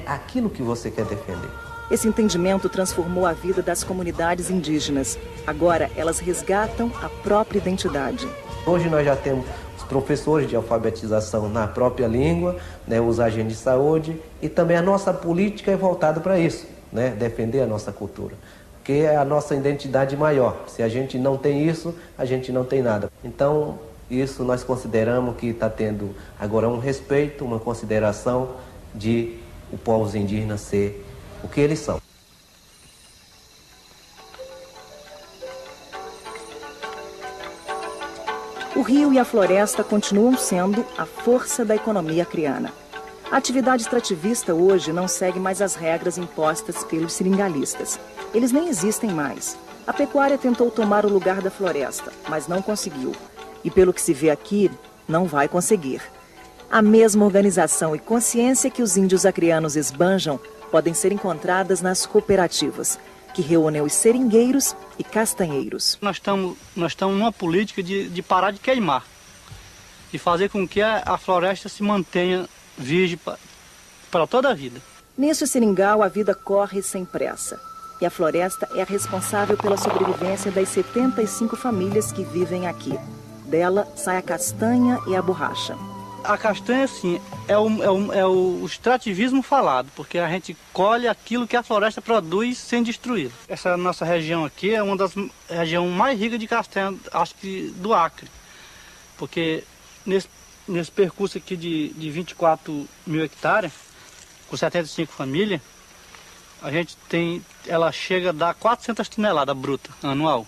aquilo que você quer defender. Esse entendimento transformou a vida das comunidades indígenas. Agora, elas resgatam a própria identidade. Hoje nós já temos os professores de alfabetização na própria língua, né, os agentes de saúde, e também a nossa política é voltada para isso, né, defender a nossa cultura, que é a nossa identidade maior. Se a gente não tem isso, a gente não tem nada. Então, isso nós consideramos que está tendo agora um respeito, uma consideração de o povo indígena ser o que eles são. O rio e a floresta continuam sendo a força da economia acreana. A atividade extrativista hoje não segue mais as regras impostas pelos seringalistas. Eles nem existem mais. A pecuária tentou tomar o lugar da floresta, mas não conseguiu. E pelo que se vê aqui, não vai conseguir. A mesma organização e consciência que os índios acreanos esbanjam podem ser encontradas nas cooperativas, que reúnem os seringueiros e castanheiros. Nós estamos numa política de parar de queimar e fazer com que a floresta se mantenha virgem para toda a vida. Neste seringal, a vida corre sem pressa. E a floresta é a responsável pela sobrevivência das 75 famílias que vivem aqui. Dela sai a castanha e a borracha. A castanha, assim, é o extrativismo falado, porque a gente colhe aquilo que a floresta produz sem destruí-la. Essa nossa região aqui é uma das regiões mais ricas de castanha, acho que do Acre, porque nesse percurso aqui de 24 mil hectares, com 75 famílias, a gente tem, ela chega a dar 400 toneladas bruta anual.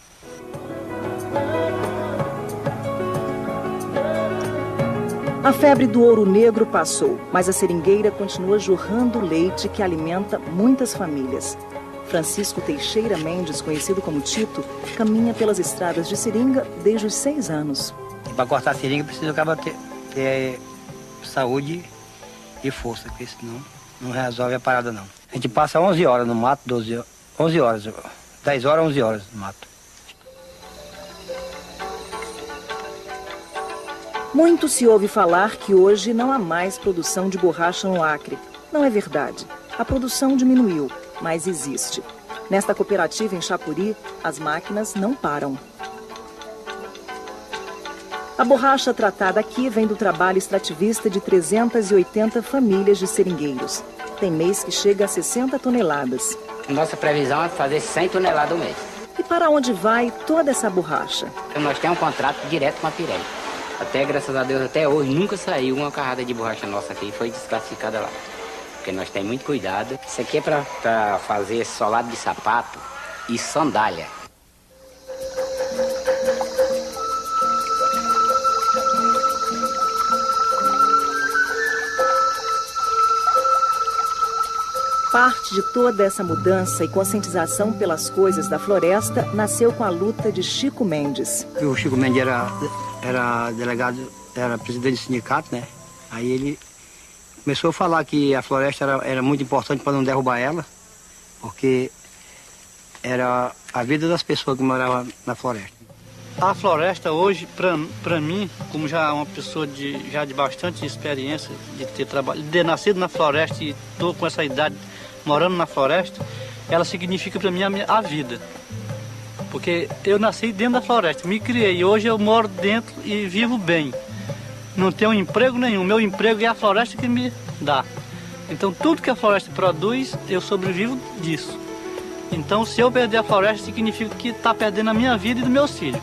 A febre do ouro negro passou, mas a seringueira continua jorrando leite que alimenta muitas famílias. Francisco Teixeira Mendes, conhecido como Tito, caminha pelas estradas de seringa desde os 6 anos. Para cortar a seringa precisa acabar ter saúde e força, porque senão não resolve a parada não. A gente passa 11 horas no mato, 11 horas, 10 horas, 11 horas no mato. Muito se ouve falar que hoje não há mais produção de borracha no Acre. Não é verdade. A produção diminuiu, mas existe. Nesta cooperativa em Chapuri, as máquinas não param. A borracha tratada aqui vem do trabalho extrativista de 380 famílias de seringueiros. Tem mês que chega a 60 toneladas. Nossa previsão é fazer 100 toneladas ao mês. E para onde vai toda essa borracha? Então, nós temos um contrato direto com a Pirelli. Até, graças a Deus, até hoje nunca saiu uma carrada de borracha nossa aqui e foi desclassificada lá. Porque nós temos muito cuidado. Isso aqui é para fazer solado de sapato e sandália. Parte de toda essa mudança e conscientização pelas coisas da floresta nasceu com a luta de Chico Mendes. O Chico Mendes era delegado, era presidente do sindicato, né? Aí ele começou a falar que a floresta era muito importante para não derrubar ela, porque era a vida das pessoas que moravam na floresta. A floresta hoje, para mim, como já uma pessoa de bastante experiência, de ter nascido na floresta e estou com essa idade morando na floresta, ela significa para mim a vida. Porque eu nasci dentro da floresta, me criei e hoje eu moro dentro e vivo bem. Não tenho emprego nenhum, meu emprego é a floresta que me dá. Então tudo que a floresta produz, eu sobrevivo disso. Então se eu perder a floresta, significa que está perdendo a minha vida e dos meus filhos.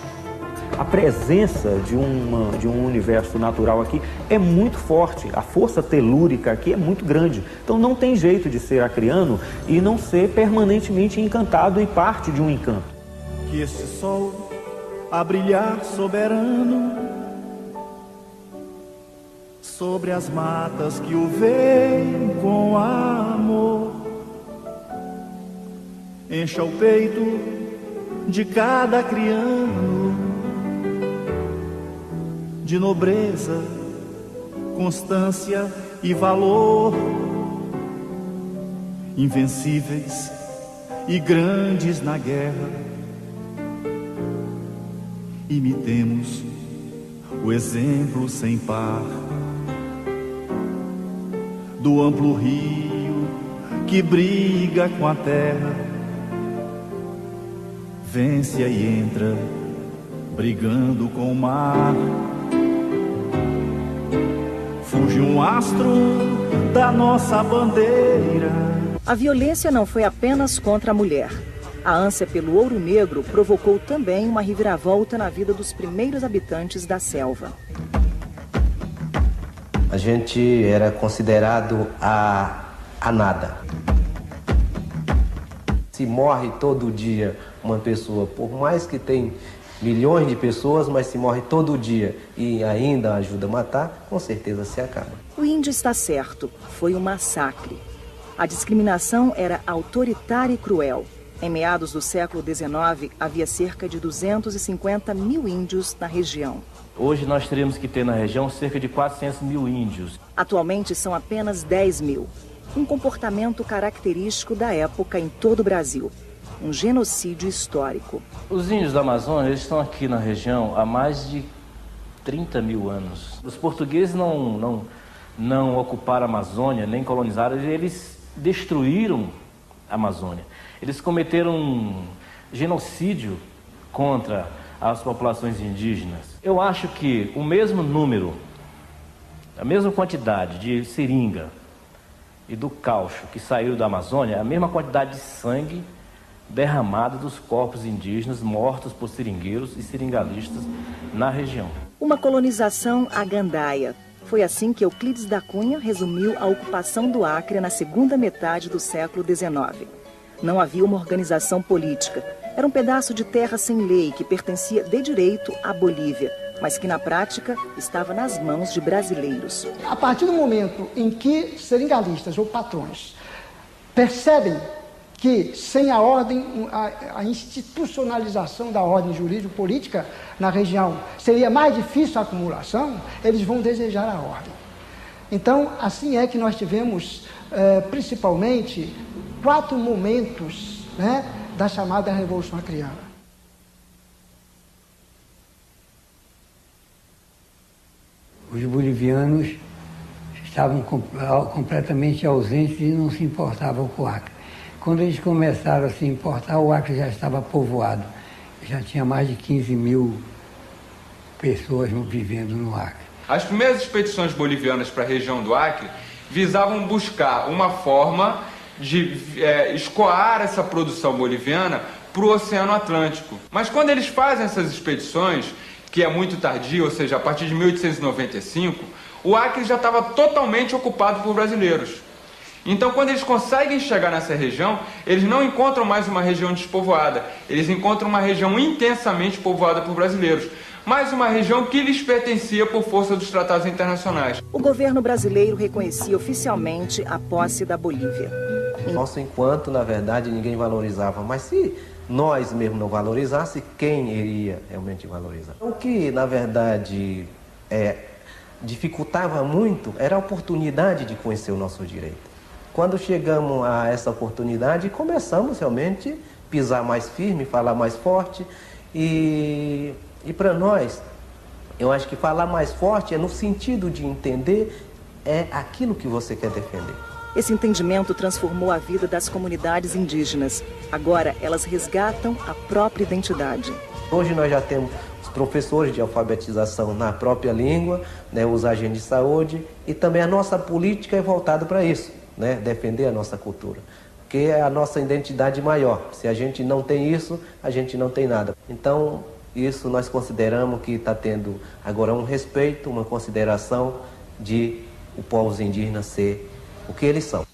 A presença de um universo natural aqui é muito forte, a força telúrica aqui é muito grande. Então não tem jeito de ser acreano e não ser permanentemente encantado e parte de um encanto. Que este sol a brilhar soberano sobre as matas que o veem com amor encha o peito de cada criano de nobreza, constância e valor, invencíveis e grandes na guerra. Imitemos o exemplo sem par do amplo rio que briga com a terra, vence e entra brigando com o mar. Fuge um astro da nossa bandeira. A violência não foi apenas contra a mulher. A ânsia pelo ouro negro provocou também uma reviravolta na vida dos primeiros habitantes da selva. A gente era considerado a nada. Se morre todo dia uma pessoa, por mais que tem milhões de pessoas, mas se morre todo dia e ainda ajuda a matar, com certeza se acaba. O índio está certo, foi um massacre. A discriminação era autoritária e cruel. Em meados do século XIX, havia cerca de 250 mil índios na região. Hoje nós teríamos que ter na região cerca de 400 mil índios. Atualmente são apenas 10 mil. Um comportamento característico da época em todo o Brasil. Um genocídio histórico. Os índios da Amazônia eles estão aqui na região há mais de 30 mil anos. Os portugueses não ocuparam a Amazônia, nem colonizaram, eles destruíram a Amazônia. Eles cometeram um genocídio contra as populações indígenas. Eu acho que o mesmo número A mesma quantidade de seringa e do caucho que saíram da Amazônia, a mesma quantidade de sangue derramado dos corpos indígenas mortos por seringueiros e seringalistas na região. Uma colonização à gandaia. Foi assim que Euclides da Cunha resumiu a ocupação do Acre na segunda metade do século XIX. Não havia uma organização política. Era um pedaço de terra sem lei que pertencia de direito à Bolívia, mas que na prática estava nas mãos de brasileiros. A partir do momento em que seringalistas ou patrões percebem que sem a ordem, a institucionalização da ordem jurídico-política na região seria mais difícil a acumulação, eles vão desejar a ordem. Então, assim é que nós tivemos, principalmente, 4 momentos, né, da chamada Revolução Acreana. Os bolivianos estavam completamente ausentes e não se importavam com o Acre. Quando eles começaram a se importar, o Acre já estava povoado. Já tinha mais de 15 mil pessoas vivendo no Acre. As primeiras expedições bolivianas para a região do Acre visavam buscar uma forma de escoar essa produção boliviana para o Oceano Atlântico. Mas quando eles fazem essas expedições, que é muito tardio, ou seja, a partir de 1895, o Acre já estava totalmente ocupado por brasileiros. Então, quando eles conseguem chegar nessa região, eles não encontram mais uma região despovoada, eles encontram uma região intensamente povoada por brasileiros, mas uma região que lhes pertencia por força dos tratados internacionais. O governo brasileiro reconhecia oficialmente a posse da Bolívia. Nosso enquanto, na verdade, ninguém valorizava, mas se nós mesmo não valorizasse, quem iria realmente valorizar? O que, na verdade, dificultava muito era a oportunidade de conhecer o nosso direito. Quando chegamos a essa oportunidade, começamos realmente a pisar mais firme, falar mais forte. E para nós, eu acho que falar mais forte é no sentido de entender aquilo que você quer defender. Esse entendimento transformou a vida das comunidades indígenas. Agora, elas resgatam a própria identidade. Hoje nós já temos os professores de alfabetização na própria língua, né, os agentes de saúde, e também a nossa política é voltada para isso. Né, defender a nossa cultura, que é a nossa identidade maior. Se a gente não tem isso, a gente não tem nada. Então, isso nós consideramos que está tendo agora um respeito, uma consideração de o povos indígenas ser o que eles são.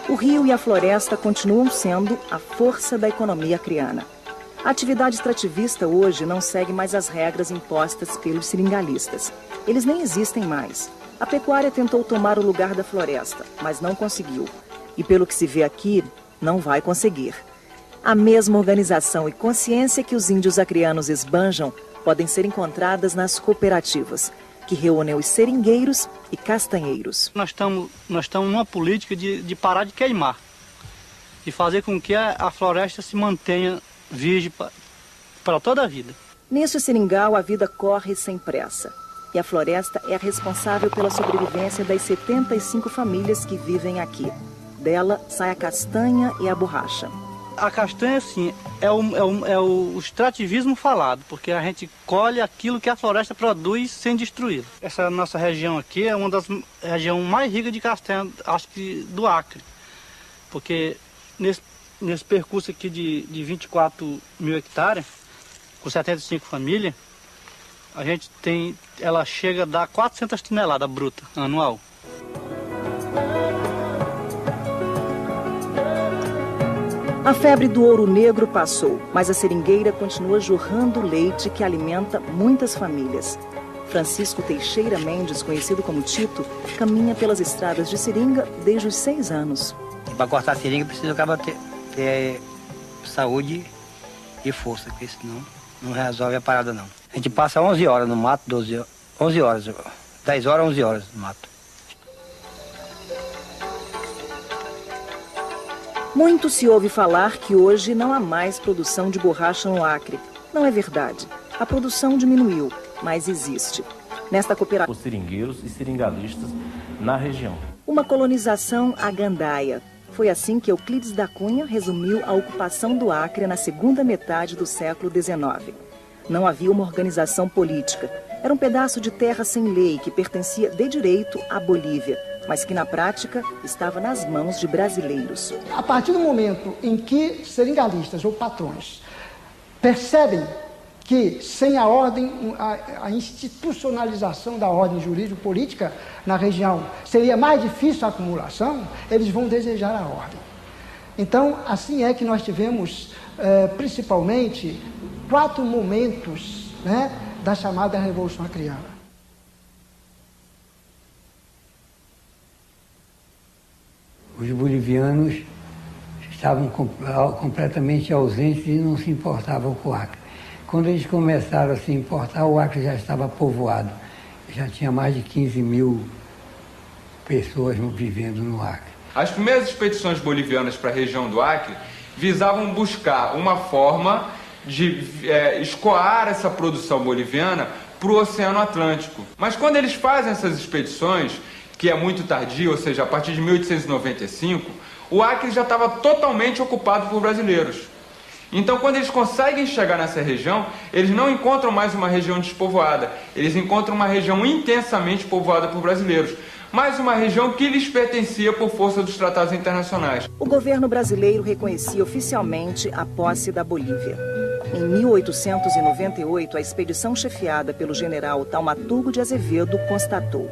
O rio e a floresta continuam sendo a força da economia acreana. A atividade extrativista hoje não segue mais as regras impostas pelos seringalistas. Eles nem existem mais. A pecuária tentou tomar o lugar da floresta, mas não conseguiu. E pelo que se vê aqui, não vai conseguir. A mesma organização e consciência que os índios acreanos esbanjam podem ser encontradas nas cooperativas, que reúnem os seringueiros e castanheiros. Nós estamos numa política de parar de queimar, de fazer com que a floresta se mantenha virgem para toda a vida. Neste seringal, a vida corre sem pressa. E a floresta é a responsável pela sobrevivência das 75 famílias que vivem aqui. Dela sai a castanha e a borracha. A castanha, sim, é o extrativismo falado, porque a gente colhe aquilo que a floresta produz sem destruí-la. Essa nossa região aqui é uma das regiões mais ricas de castanha, acho que do Acre. Porque nesse percurso aqui de 24 mil hectares, com 75 famílias, a gente ela chega a dar 400 toneladas bruta anual. A febre do ouro negro passou, mas a seringueira continua jorrando leite que alimenta muitas famílias. Francisco Teixeira Mendes, conhecido como Tito, caminha pelas estradas de seringa desde os 6 anos. Para cortar a seringa precisa acabar ter saúde e força, porque senão não resolve a parada não. A gente passa 11 horas no mato, 11 horas, 10 horas, 11 horas no mato. Muito se ouve falar que hoje não há mais produção de borracha no Acre. Não é verdade. A produção diminuiu, mas existe. Nesta cooperativa... Os seringueiros e seringalistas na região. Uma colonização à gandaia. Foi assim que Euclides da Cunha resumiu a ocupação do Acre na segunda metade do século XIX. Não havia uma organização política. Era um pedaço de terra sem lei que pertencia de direito à Bolívia, mas que na prática estava nas mãos de brasileiros. A partir do momento em que seringalistas ou patrões percebem que sem a ordem, a institucionalização da ordem jurídico-política na região seria mais difícil a acumulação, eles vão desejar a ordem. Então, assim é que nós tivemos, principalmente, 4 momentos, né, da chamada Revolução Acreana. Os bolivianos estavam completamente ausentes e não se importavam com o Acre. Quando eles começaram a se importar, o Acre já estava povoado. Já tinha mais de 15 mil pessoas vivendo no Acre. As primeiras expedições bolivianas para a região do Acre visavam buscar uma forma de escoar essa produção boliviana para o Oceano Atlântico. Mas quando eles fazem essas expedições, que é muito tardio, ou seja, a partir de 1895, o Acre já estava totalmente ocupado por brasileiros. Então, quando eles conseguem chegar nessa região, eles não encontram mais uma região despovoada, eles encontram uma região intensamente povoada por brasileiros, mas uma região que lhes pertencia por força dos tratados internacionais. O governo brasileiro reconhecia oficialmente a posse da Bolívia. Em 1898, a expedição chefiada pelo general Taumaturgo de Azevedo constatou: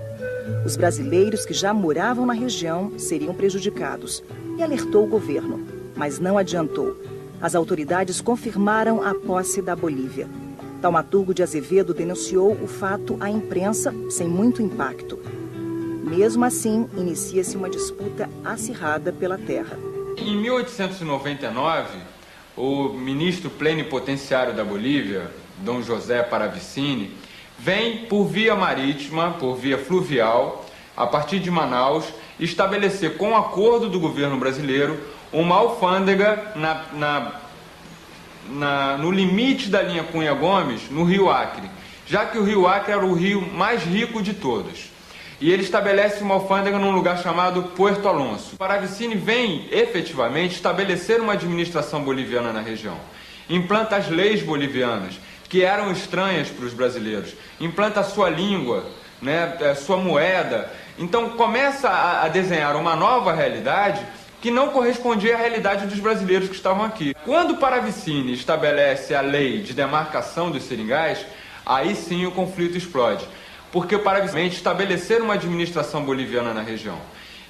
os brasileiros que já moravam na região seriam prejudicados, e alertou o governo, mas não adiantou. As autoridades confirmaram a posse da Bolívia. Taumaturgo de Azevedo denunciou o fato à imprensa sem muito impacto. Mesmo assim, inicia-se uma disputa acirrada pela terra. Em 1899, o ministro plenipotenciário da Bolívia, Dom José Paravicini, vem por via marítima, por via fluvial, a partir de Manaus, estabelecer com acordo do governo brasileiro uma alfândega no limite da linha Cunha Gomes, no Rio Acre, já que o Rio Acre era o rio mais rico de todos. E ele estabelece uma alfândega num lugar chamado Puerto Alonso. Paravicini vem, efetivamente, estabelecer uma administração boliviana na região. Implanta as leis bolivianas, que eram estranhas para os brasileiros. Implanta a sua língua, né, sua moeda. Então começa a desenhar uma nova realidade que não correspondia à realidade dos brasileiros que estavam aqui. Quando Paravicini estabelece a lei de demarcação dos seringais, aí sim o conflito explode. Porque Paravicini estabelecer uma administração boliviana na região,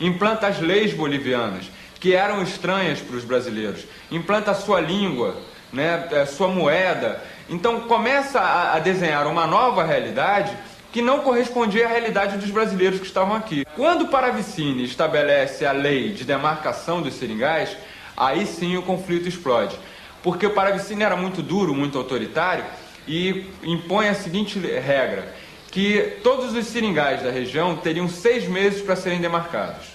implanta as leis bolivianas, que eram estranhas para os brasileiros, implanta a sua língua, né, sua moeda. Então começa a desenhar uma nova realidade que não correspondia à realidade dos brasileiros que estavam aqui. Quando Paravicini estabelece a lei de demarcação dos seringais, aí sim o conflito explode. Porque o Paravicini era muito duro, muito autoritário, e impõe a seguinte regra, que todos os seringais da região teriam 6 meses para serem demarcados.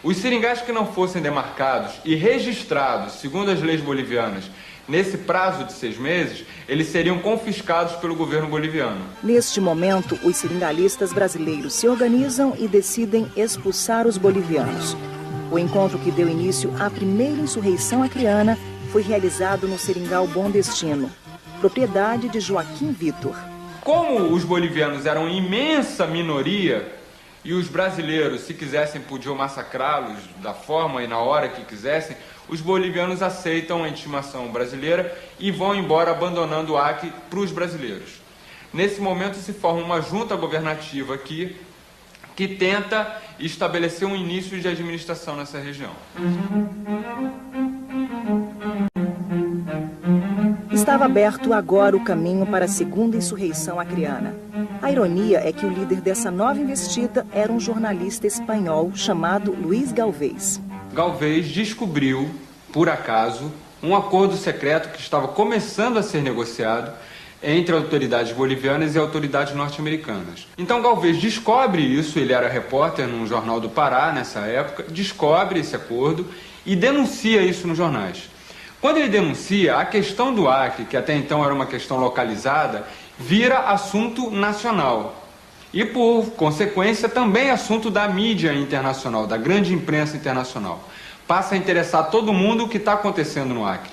Os seringais que não fossem demarcados e registrados, segundo as leis bolivianas, nesse prazo de 6 meses, eles seriam confiscados pelo governo boliviano. Neste momento, os seringalistas brasileiros se organizam e decidem expulsar os bolivianos. O encontro que deu início à primeira insurreição acreana foi realizado no Seringal Bom Destino, propriedade de Joaquim Vitor. Como os bolivianos eram imensa minoria e os brasileiros, se quisessem, podiam massacrá-los da forma e na hora que quisessem, os bolivianos aceitam a intimação brasileira e vão embora abandonando o Acre para os brasileiros. Nesse momento se forma uma junta governativa aqui que tenta estabelecer um início de administração nessa região. Estava aberto agora o caminho para a segunda insurreição acreana. A ironia é que o líder dessa nova investida era um jornalista espanhol chamado Luiz Galvez. Galvez descobriu, por acaso, um acordo secreto que estava começando a ser negociado entre autoridades bolivianas e autoridades norte-americanas. Então Galvez descobre isso, ele era repórter num jornal do Pará nessa época, descobre esse acordo e denuncia isso nos jornais. Quando ele denuncia, a questão do Acre, que até então era uma questão localizada, vira assunto nacional. E, por consequência, também assunto da mídia internacional, da grande imprensa internacional. passa a interessar todo mundo o que está acontecendo no Acre.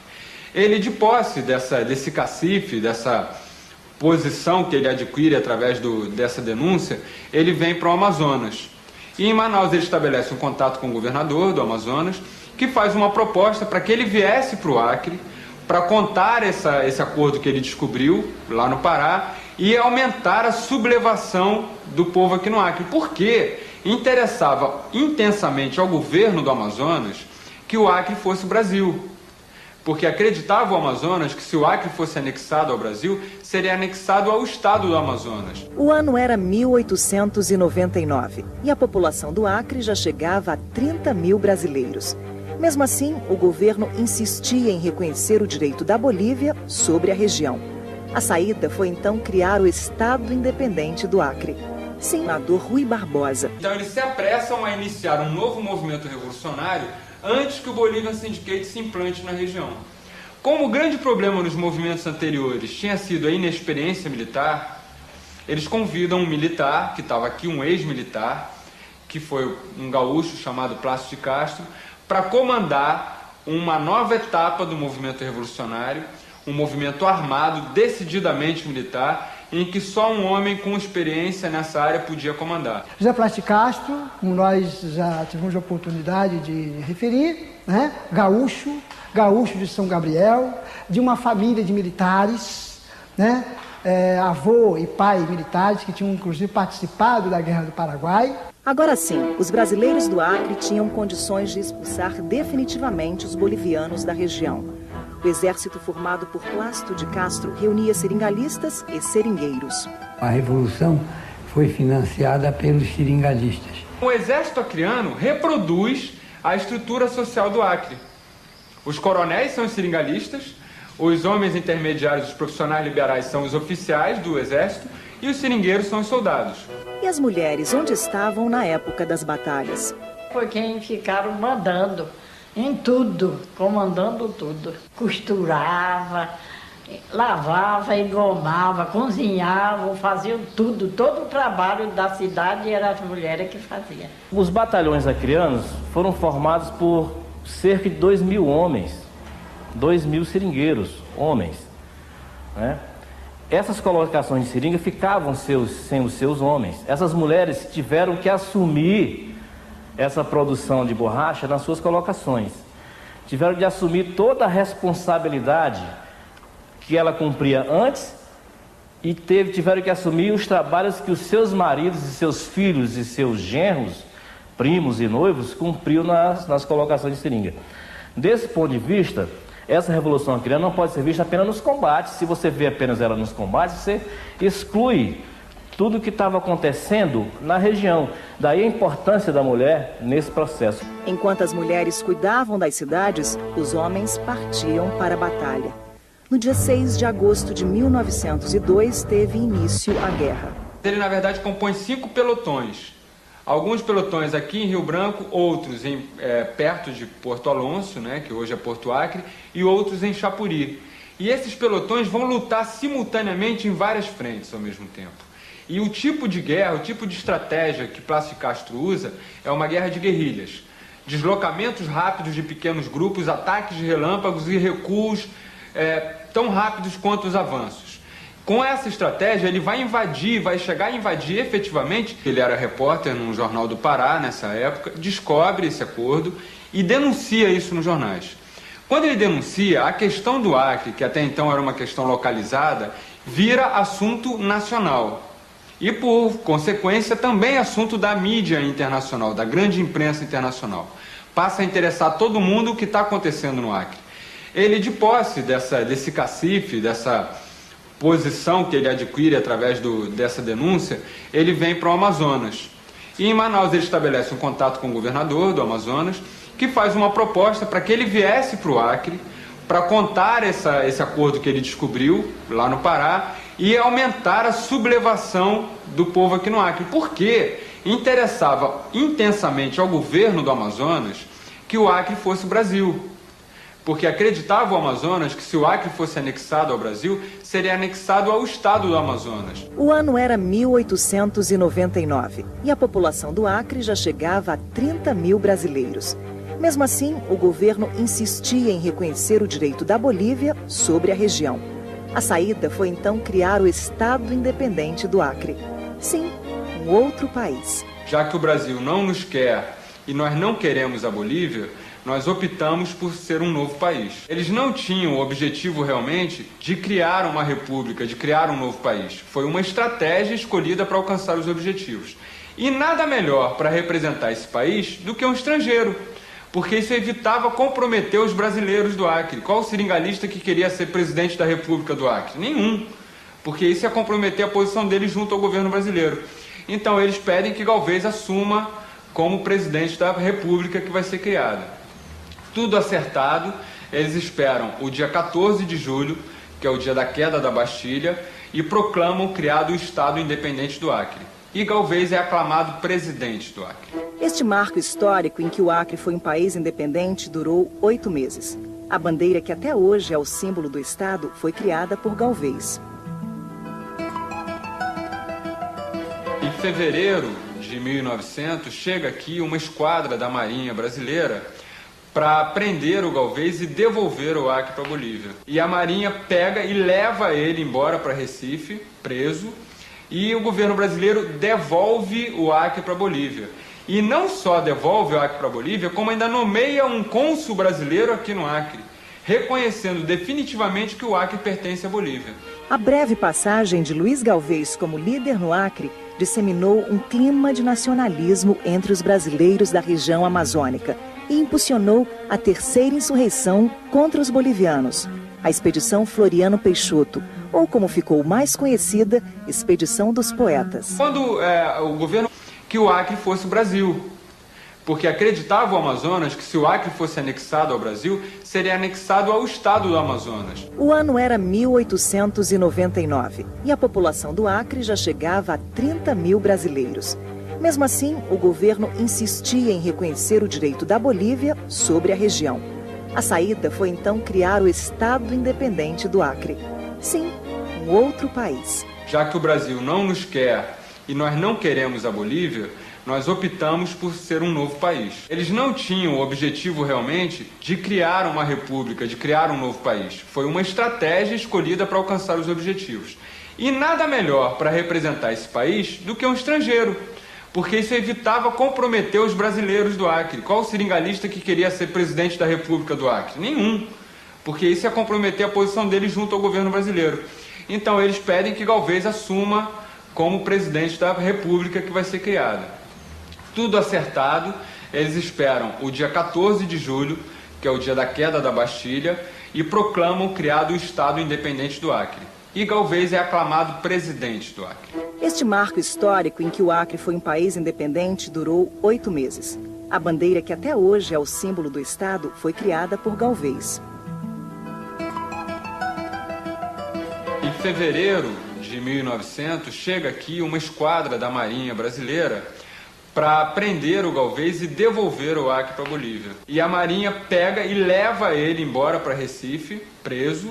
Ele, de posse desse cacife, dessa posição que ele adquire através dessa denúncia, ele vem para o Amazonas. E em Manaus ele estabelece um contato com o governador do Amazonas, que faz uma proposta para que ele viesse para o Acre, para contar esse acordo que ele descobriu lá no Pará e aumentar a sublevação do povo aqui no Acre. Porque interessava intensamente ao governo do Amazonas que o Acre fosse o Brasil. Porque acreditava o Amazonas que se o Acre fosse anexado ao Brasil, seria anexado ao estado do Amazonas. O ano era 1899 e a população do Acre já chegava a 30 mil brasileiros. Mesmo assim, o governo insistia em reconhecer o direito da Bolívia sobre a região. A saída foi então criar o Estado Independente do Acre. Senador Rui Barbosa. Então eles se apressam a iniciar um novo movimento revolucionário antes que o Bolivian Syndicate se implante na região. Como o grande problema nos movimentos anteriores tinha sido a inexperiência militar, eles convidam um militar, que estava aqui, um ex-militar, que foi um gaúcho chamado Plácido de Castro, para comandar uma nova etapa do movimento revolucionário, um movimento armado, decididamente militar, em que só um homem com experiência nessa área podia comandar. José Plácido de Castro, como nós já tivemos a oportunidade de referir, né? gaúcho de São Gabriel, de uma família de militares, né? Avô e pai militares que tinham inclusive participado da Guerra do Paraguai. Agora sim, os brasileiros do Acre tinham condições de expulsar definitivamente os bolivianos da região. O exército formado por Plácido de Castro reunia seringalistas e seringueiros. A revolução foi financiada pelos seringalistas. O exército acreano reproduz a estrutura social do Acre. Os coronéis são os seringalistas, os homens intermediários, os profissionais liberais são os oficiais do exército e os seringueiros são os soldados. E as mulheres, onde estavam na época das batalhas? Foi quem ficaram mandando em tudo, comandando tudo. Costurava, lavava, engomava, cozinhava, faziam tudo. Todo o trabalho da cidade era as mulheres que faziam. Os batalhões acreanos foram formados por cerca de 2.000 homens, 2.000 seringueiros, homens, né? Essas colocações de seringa ficavam sem os seus homens. Essas mulheres tiveram que assumir essa produção de borracha nas suas colocações. Tiveram de assumir toda a responsabilidade que ela cumpria antes e tiveram que assumir os trabalhos que os seus maridos e seus filhos e seus genros, primos e noivos, cumpriam nas colocações de seringa. Desse ponto de vista, essa revolução acreana não pode ser vista apenas nos combates. Se você vê apenas ela nos combates, você exclui tudo o que estava acontecendo na região. Daí a importância da mulher nesse processo. Enquanto as mulheres cuidavam das cidades, os homens partiam para a batalha. No dia 6 de agosto de 1902, teve início a guerra. Ele, na verdade, compõe 5 pelotões. Alguns pelotões aqui em Rio Branco, outros perto de Porto Alonso, né, que hoje é Porto Acre, e outros em Chapuri. E esses pelotões vão lutar simultaneamente em várias frentes ao mesmo tempo. E o tipo de guerra, o tipo de estratégia que Plácido de Castro usa é uma guerra de guerrilhas. Deslocamentos rápidos de pequenos grupos, ataques de relâmpagos e recuos tão rápidos quanto os avanços. Com essa estratégia, ele vai chegar a invadir efetivamente. Ele era repórter num jornal do Pará nessa época, descobre esse acordo e denuncia isso nos jornais. Quando ele denuncia, a questão do Acre, que até então era uma questão localizada, vira assunto nacional. E, por consequência, também assunto da mídia internacional, da grande imprensa internacional. Passa a interessar todo mundo o que está acontecendo no Acre. Ele, de posse desse cacife, dessa posição que ele adquire através dessa denúncia, ele vem para o Amazonas. E em Manaus ele estabelece um contato com o governador do Amazonas, que faz uma proposta para que ele viesse para o Acre, para contar esse acordo que ele descobriu lá no Pará e aumentar a sublevação do povo aqui no Acre. Porque interessava intensamente ao governo do Amazonas que o Acre fosse o Brasil. Porque acreditava o Amazonas que se o Acre fosse anexado ao Brasil, seria anexado ao estado do Amazonas. O ano era 1899 e a população do Acre já chegava a 30 mil brasileiros. Mesmo assim, o governo insistia em reconhecer o direito da Bolívia sobre a região. A saída foi então criar o Estado Independente do Acre. Sim, um outro país. Já que o Brasil não nos quer e nós não queremos a Bolívia, nós optamos por ser um novo país. Eles não tinham o objetivo realmente de criar uma república, de criar um novo país. Foi uma estratégia escolhida para alcançar os objetivos. E nada melhor para representar esse país do que um estrangeiro, porque isso evitava comprometer os brasileiros do Acre. Qual o seringalista que queria ser presidente da República do Acre? Nenhum, porque isso ia comprometer a posição deles junto ao governo brasileiro. Então eles pedem que Galvez assuma como presidente da República que vai ser criada. Tudo acertado, eles esperam o dia 14 de julho, que é o dia da queda da Bastilha, e proclamam criado o Estado Independente do Acre. E Galvez é aclamado presidente do Acre. Este marco histórico em que o Acre foi um país independente durou 8 meses. A bandeira, que até hoje é o símbolo do Estado, foi criada por Galvez. Em fevereiro de 1900, chega aqui uma esquadra da Marinha Brasileira para prender o Galvez e devolver o Acre para a Bolívia. E a Marinha pega e leva ele embora para Recife, preso, e o governo brasileiro devolve o Acre para a Bolívia. E não só devolve o Acre para a Bolívia, como ainda nomeia um cônsul brasileiro aqui no Acre, reconhecendo definitivamente que o Acre pertence à Bolívia. A breve passagem de Luiz Galvez como líder no Acre disseminou um clima de nacionalismo entre os brasileiros da região amazônica e impulsionou a terceira insurreição contra os bolivianos, a Expedição Floriano Peixoto, ou como ficou mais conhecida, Expedição dos Poetas. Quando o governo que o Acre fosse o Brasil, porque acreditava o Amazonas que se o Acre fosse anexado ao Brasil, seria anexado ao estado do Amazonas. O ano era 1899 e a população do Acre já chegava a 30 mil brasileiros. Mesmo assim, o governo insistia em reconhecer o direito da Bolívia sobre a região. A saída foi então criar o Estado Independente do Acre. Sim, um outro país. Já que o Brasil não nos quer e nós não queremos a Bolívia, nós optamos por ser um novo país. Eles não tinham o objetivo realmente de criar uma república, de criar um novo país. Foi uma estratégia escolhida para alcançar os objetivos. E nada melhor para representar esse país do que um estrangeiro, porque isso evitava comprometer os brasileiros do Acre. Qual o seringalista que queria ser presidente da República do Acre? Nenhum, porque isso ia comprometer a posição deles junto ao governo brasileiro. Então eles pedem que Galvez assuma como presidente da República que vai ser criada. Tudo acertado, eles esperam o dia 14 de julho, que é o dia da queda da Bastilha, e proclamam criado o Estado Independente do Acre. E Galvez é aclamado presidente do Acre. Este marco histórico em que o Acre foi um país independente durou 8 meses. A bandeira, que até hoje é o símbolo do Estado, foi criada por Galvez. Em fevereiro de 1900, chega aqui uma esquadra da Marinha Brasileira para prender o Galvez e devolver o Acre para a Bolívia. E a Marinha pega e leva ele embora para Recife, preso,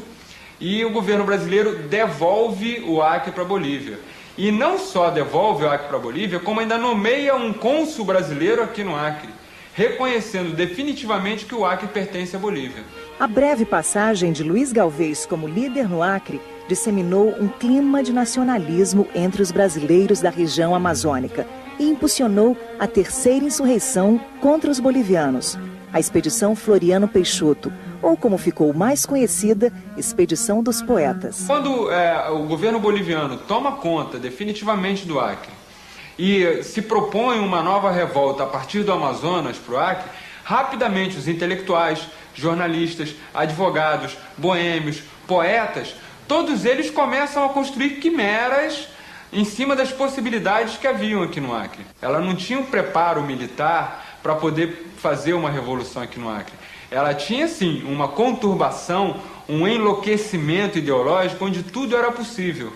e o governo brasileiro devolve o Acre para a Bolívia. E não só devolve o Acre para a Bolívia, como ainda nomeia um cônsul brasileiro aqui no Acre, reconhecendo definitivamente que o Acre pertence à Bolívia. A breve passagem de Luiz Galvez como líder no Acre disseminou um clima de nacionalismo entre os brasileiros da região amazônica e impulsionou a terceira insurreição contra os bolivianos, a Expedição Floriano Peixoto, ou como ficou mais conhecida, Expedição dos Poetas. Quando o governo boliviano toma conta definitivamente do Acre e se propõe uma nova revolta a partir do Amazonas para o Acre, rapidamente os intelectuais, jornalistas, advogados, boêmios, poetas, todos eles começam a construir quimeras em cima das possibilidades que haviam aqui no Acre. Ela não tinha um preparo militar para poder fazer uma revolução aqui no Acre. Ela tinha, sim, uma conturbação, um enlouquecimento ideológico onde tudo era possível.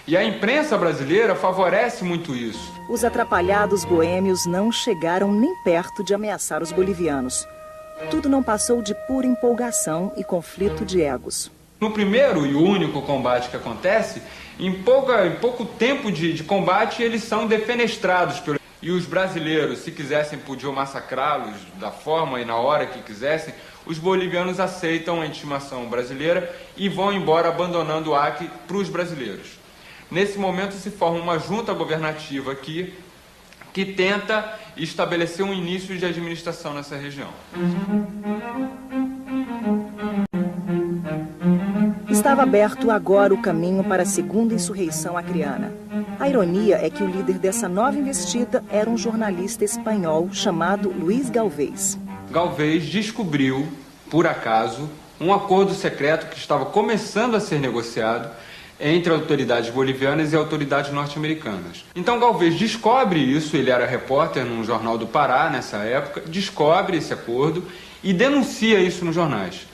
E a imprensa brasileira favorece muito isso. Os atrapalhados boêmios não chegaram nem perto de ameaçar os bolivianos. Tudo não passou de pura empolgação e conflito de egos. No primeiro e único combate que acontece, em pouco tempo de combate, eles são defenestrados. e os brasileiros, se quisessem, podiam massacrá-los da forma e na hora que quisessem, os bolivianos aceitam a intimação brasileira e vão embora abandonando o Acre para os brasileiros. Nesse momento se forma uma junta governativa aqui que tenta estabelecer um início de administração nessa região. Estava aberto agora o caminho para a segunda insurreição acreana. A ironia é que o líder dessa nova investida era um jornalista espanhol chamado Luís Galvez. Galvez descobriu, por acaso, um acordo secreto que estava começando a ser negociado entre autoridades bolivianas e autoridades norte-americanas. Então Galvez descobre isso, ele era repórter num jornal do Pará nessa época, descobre esse acordo e denuncia isso nos jornais.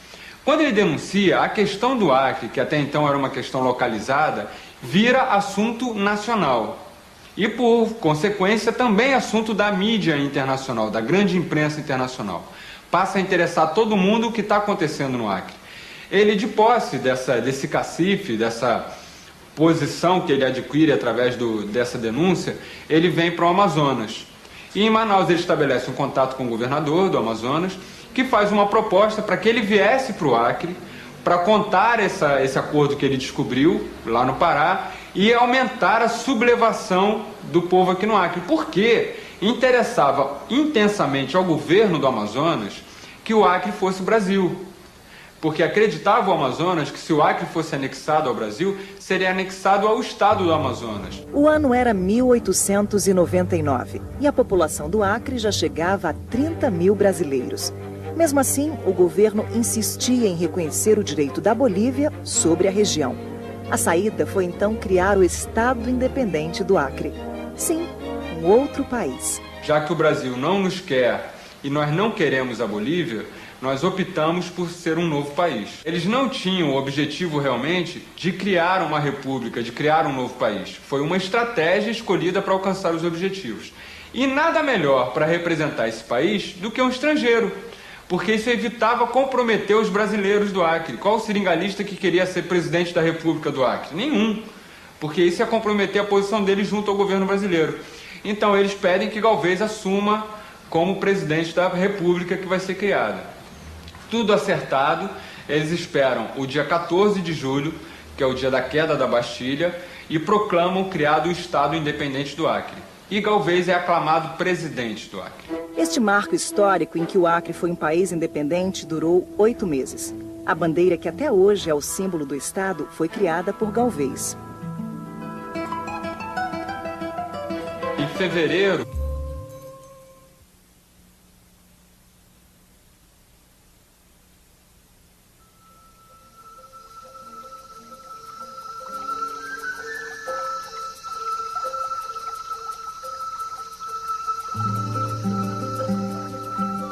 Quando ele denuncia, a questão do Acre, que até então era uma questão localizada, vira assunto nacional. E, por consequência, também assunto da mídia internacional, da grande imprensa internacional. Passa a interessar todo mundo o que está acontecendo no Acre. Ele, de posse desse cacife, dessa posição que ele adquire através dessa denúncia, ele vem para o Amazonas. E em Manaus ele estabelece um contato com o governador do Amazonas, que faz uma proposta para que ele viesse para o Acre, para contar esse acordo que ele descobriu lá no Pará e aumentar a sublevação do povo aqui no Acre. Porque interessava intensamente ao governo do Amazonas que o Acre fosse o Brasil. Porque acreditava o Amazonas que se o Acre fosse anexado ao Brasil, seria anexado ao estado do Amazonas. O ano era 1899 e a população do Acre já chegava a 30 mil brasileiros. Mesmo assim, o governo insistia em reconhecer o direito da Bolívia sobre a região. A saída foi então criar o Estado Independente do Acre. Sim, um outro país. Já que o Brasil não nos quer e nós não queremos a Bolívia, nós optamos por ser um novo país. Eles não tinham o objetivo realmente de criar uma república, de criar um novo país. Foi uma estratégia escolhida para alcançar os objetivos. E nada melhor para representar esse país do que um estrangeiro, porque isso evitava comprometer os brasileiros do Acre. Qual o seringalista que queria ser presidente da República do Acre? Nenhum, porque isso ia comprometer a posição deles junto ao governo brasileiro. Então eles pedem que Galvez assuma como presidente da República que vai ser criada. Tudo acertado, eles esperam o dia 14 de julho, que é o dia da queda da Bastilha, e proclamam criado o Estado Independente do Acre. E Galvez é aclamado presidente do Acre. Este marco histórico em que o Acre foi um país independente durou 8 meses. A bandeira, que até hoje é o símbolo do Estado, foi criada por Galvez. Em fevereiro,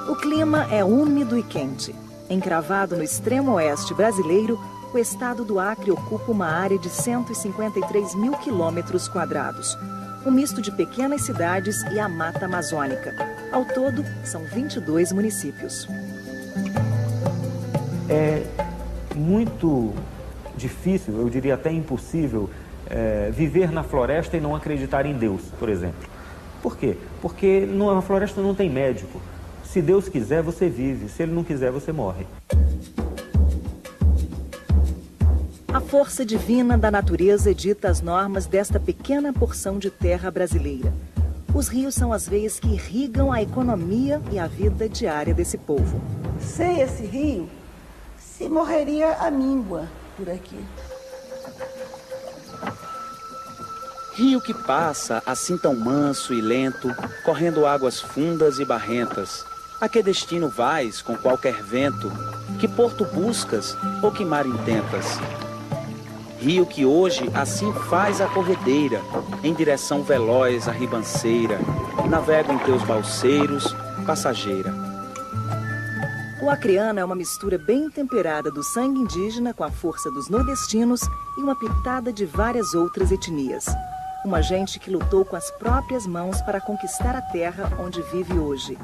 O clima é úmido e quente. Encravado no extremo oeste brasileiro, o estado do Acre ocupa uma área de 153 mil quilômetros quadrados. Um misto de pequenas cidades e a mata amazônica. Ao todo, são 22 municípios. É muito difícil, eu diria até impossível, viver na floresta e não acreditar em Deus, por exemplo. Por quê? Porque na floresta não tem médico. Se Deus quiser, você vive. Se Ele não quiser, você morre. A força divina da natureza edita as normas desta pequena porção de terra brasileira. Os rios são as veias que irrigam a economia e a vida diária desse povo. Sem esse rio, se morreria a míngua por aqui. Rio que passa, assim tão manso e lento, correndo águas fundas e barrentas. A que destino vais com qualquer vento? Que porto buscas ou que mar intentas? Rio que hoje assim faz a corredeira, em direção veloz à ribanceira, navegam teus balseiros, passageira. O acreano é uma mistura bem temperada do sangue indígena com a força dos nordestinos e uma pitada de várias outras etnias. Uma gente que lutou com as próprias mãos para conquistar a terra onde vive hoje.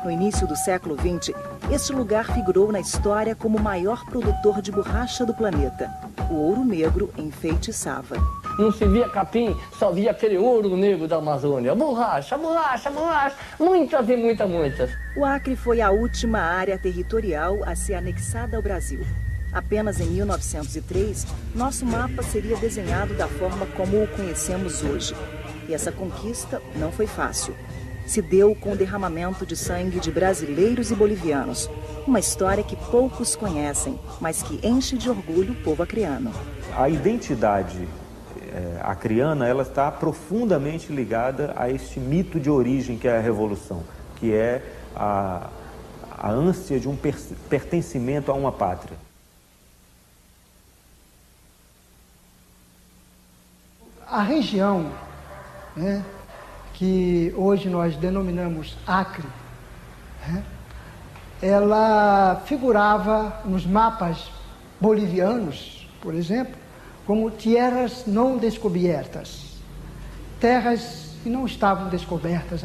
No início do século XX, este lugar figurou na história como o maior produtor de borracha do planeta. O ouro negro enfeitiçava. não se via capim, só via aquele ouro negro da Amazônia. Borracha, borracha, borracha, muitas e muitas. O Acre foi a última área territorial a ser anexada ao Brasil. Apenas em 1903, nosso mapa seria desenhado da forma como o conhecemos hoje. E essa conquista não foi fácil. Se deu com o derramamento de sangue de brasileiros e bolivianos. Uma história que poucos conhecem, mas que enche de orgulho o povo acreano. A identidade acreana, ela está profundamente ligada a este mito de origem que é a Revolução, que é a ânsia de um pertencimento a uma pátria. A região, né, que hoje nós denominamos Acre, né, ela figurava nos mapas bolivianos, por exemplo, como terras não descobertas, terras que não estavam descobertas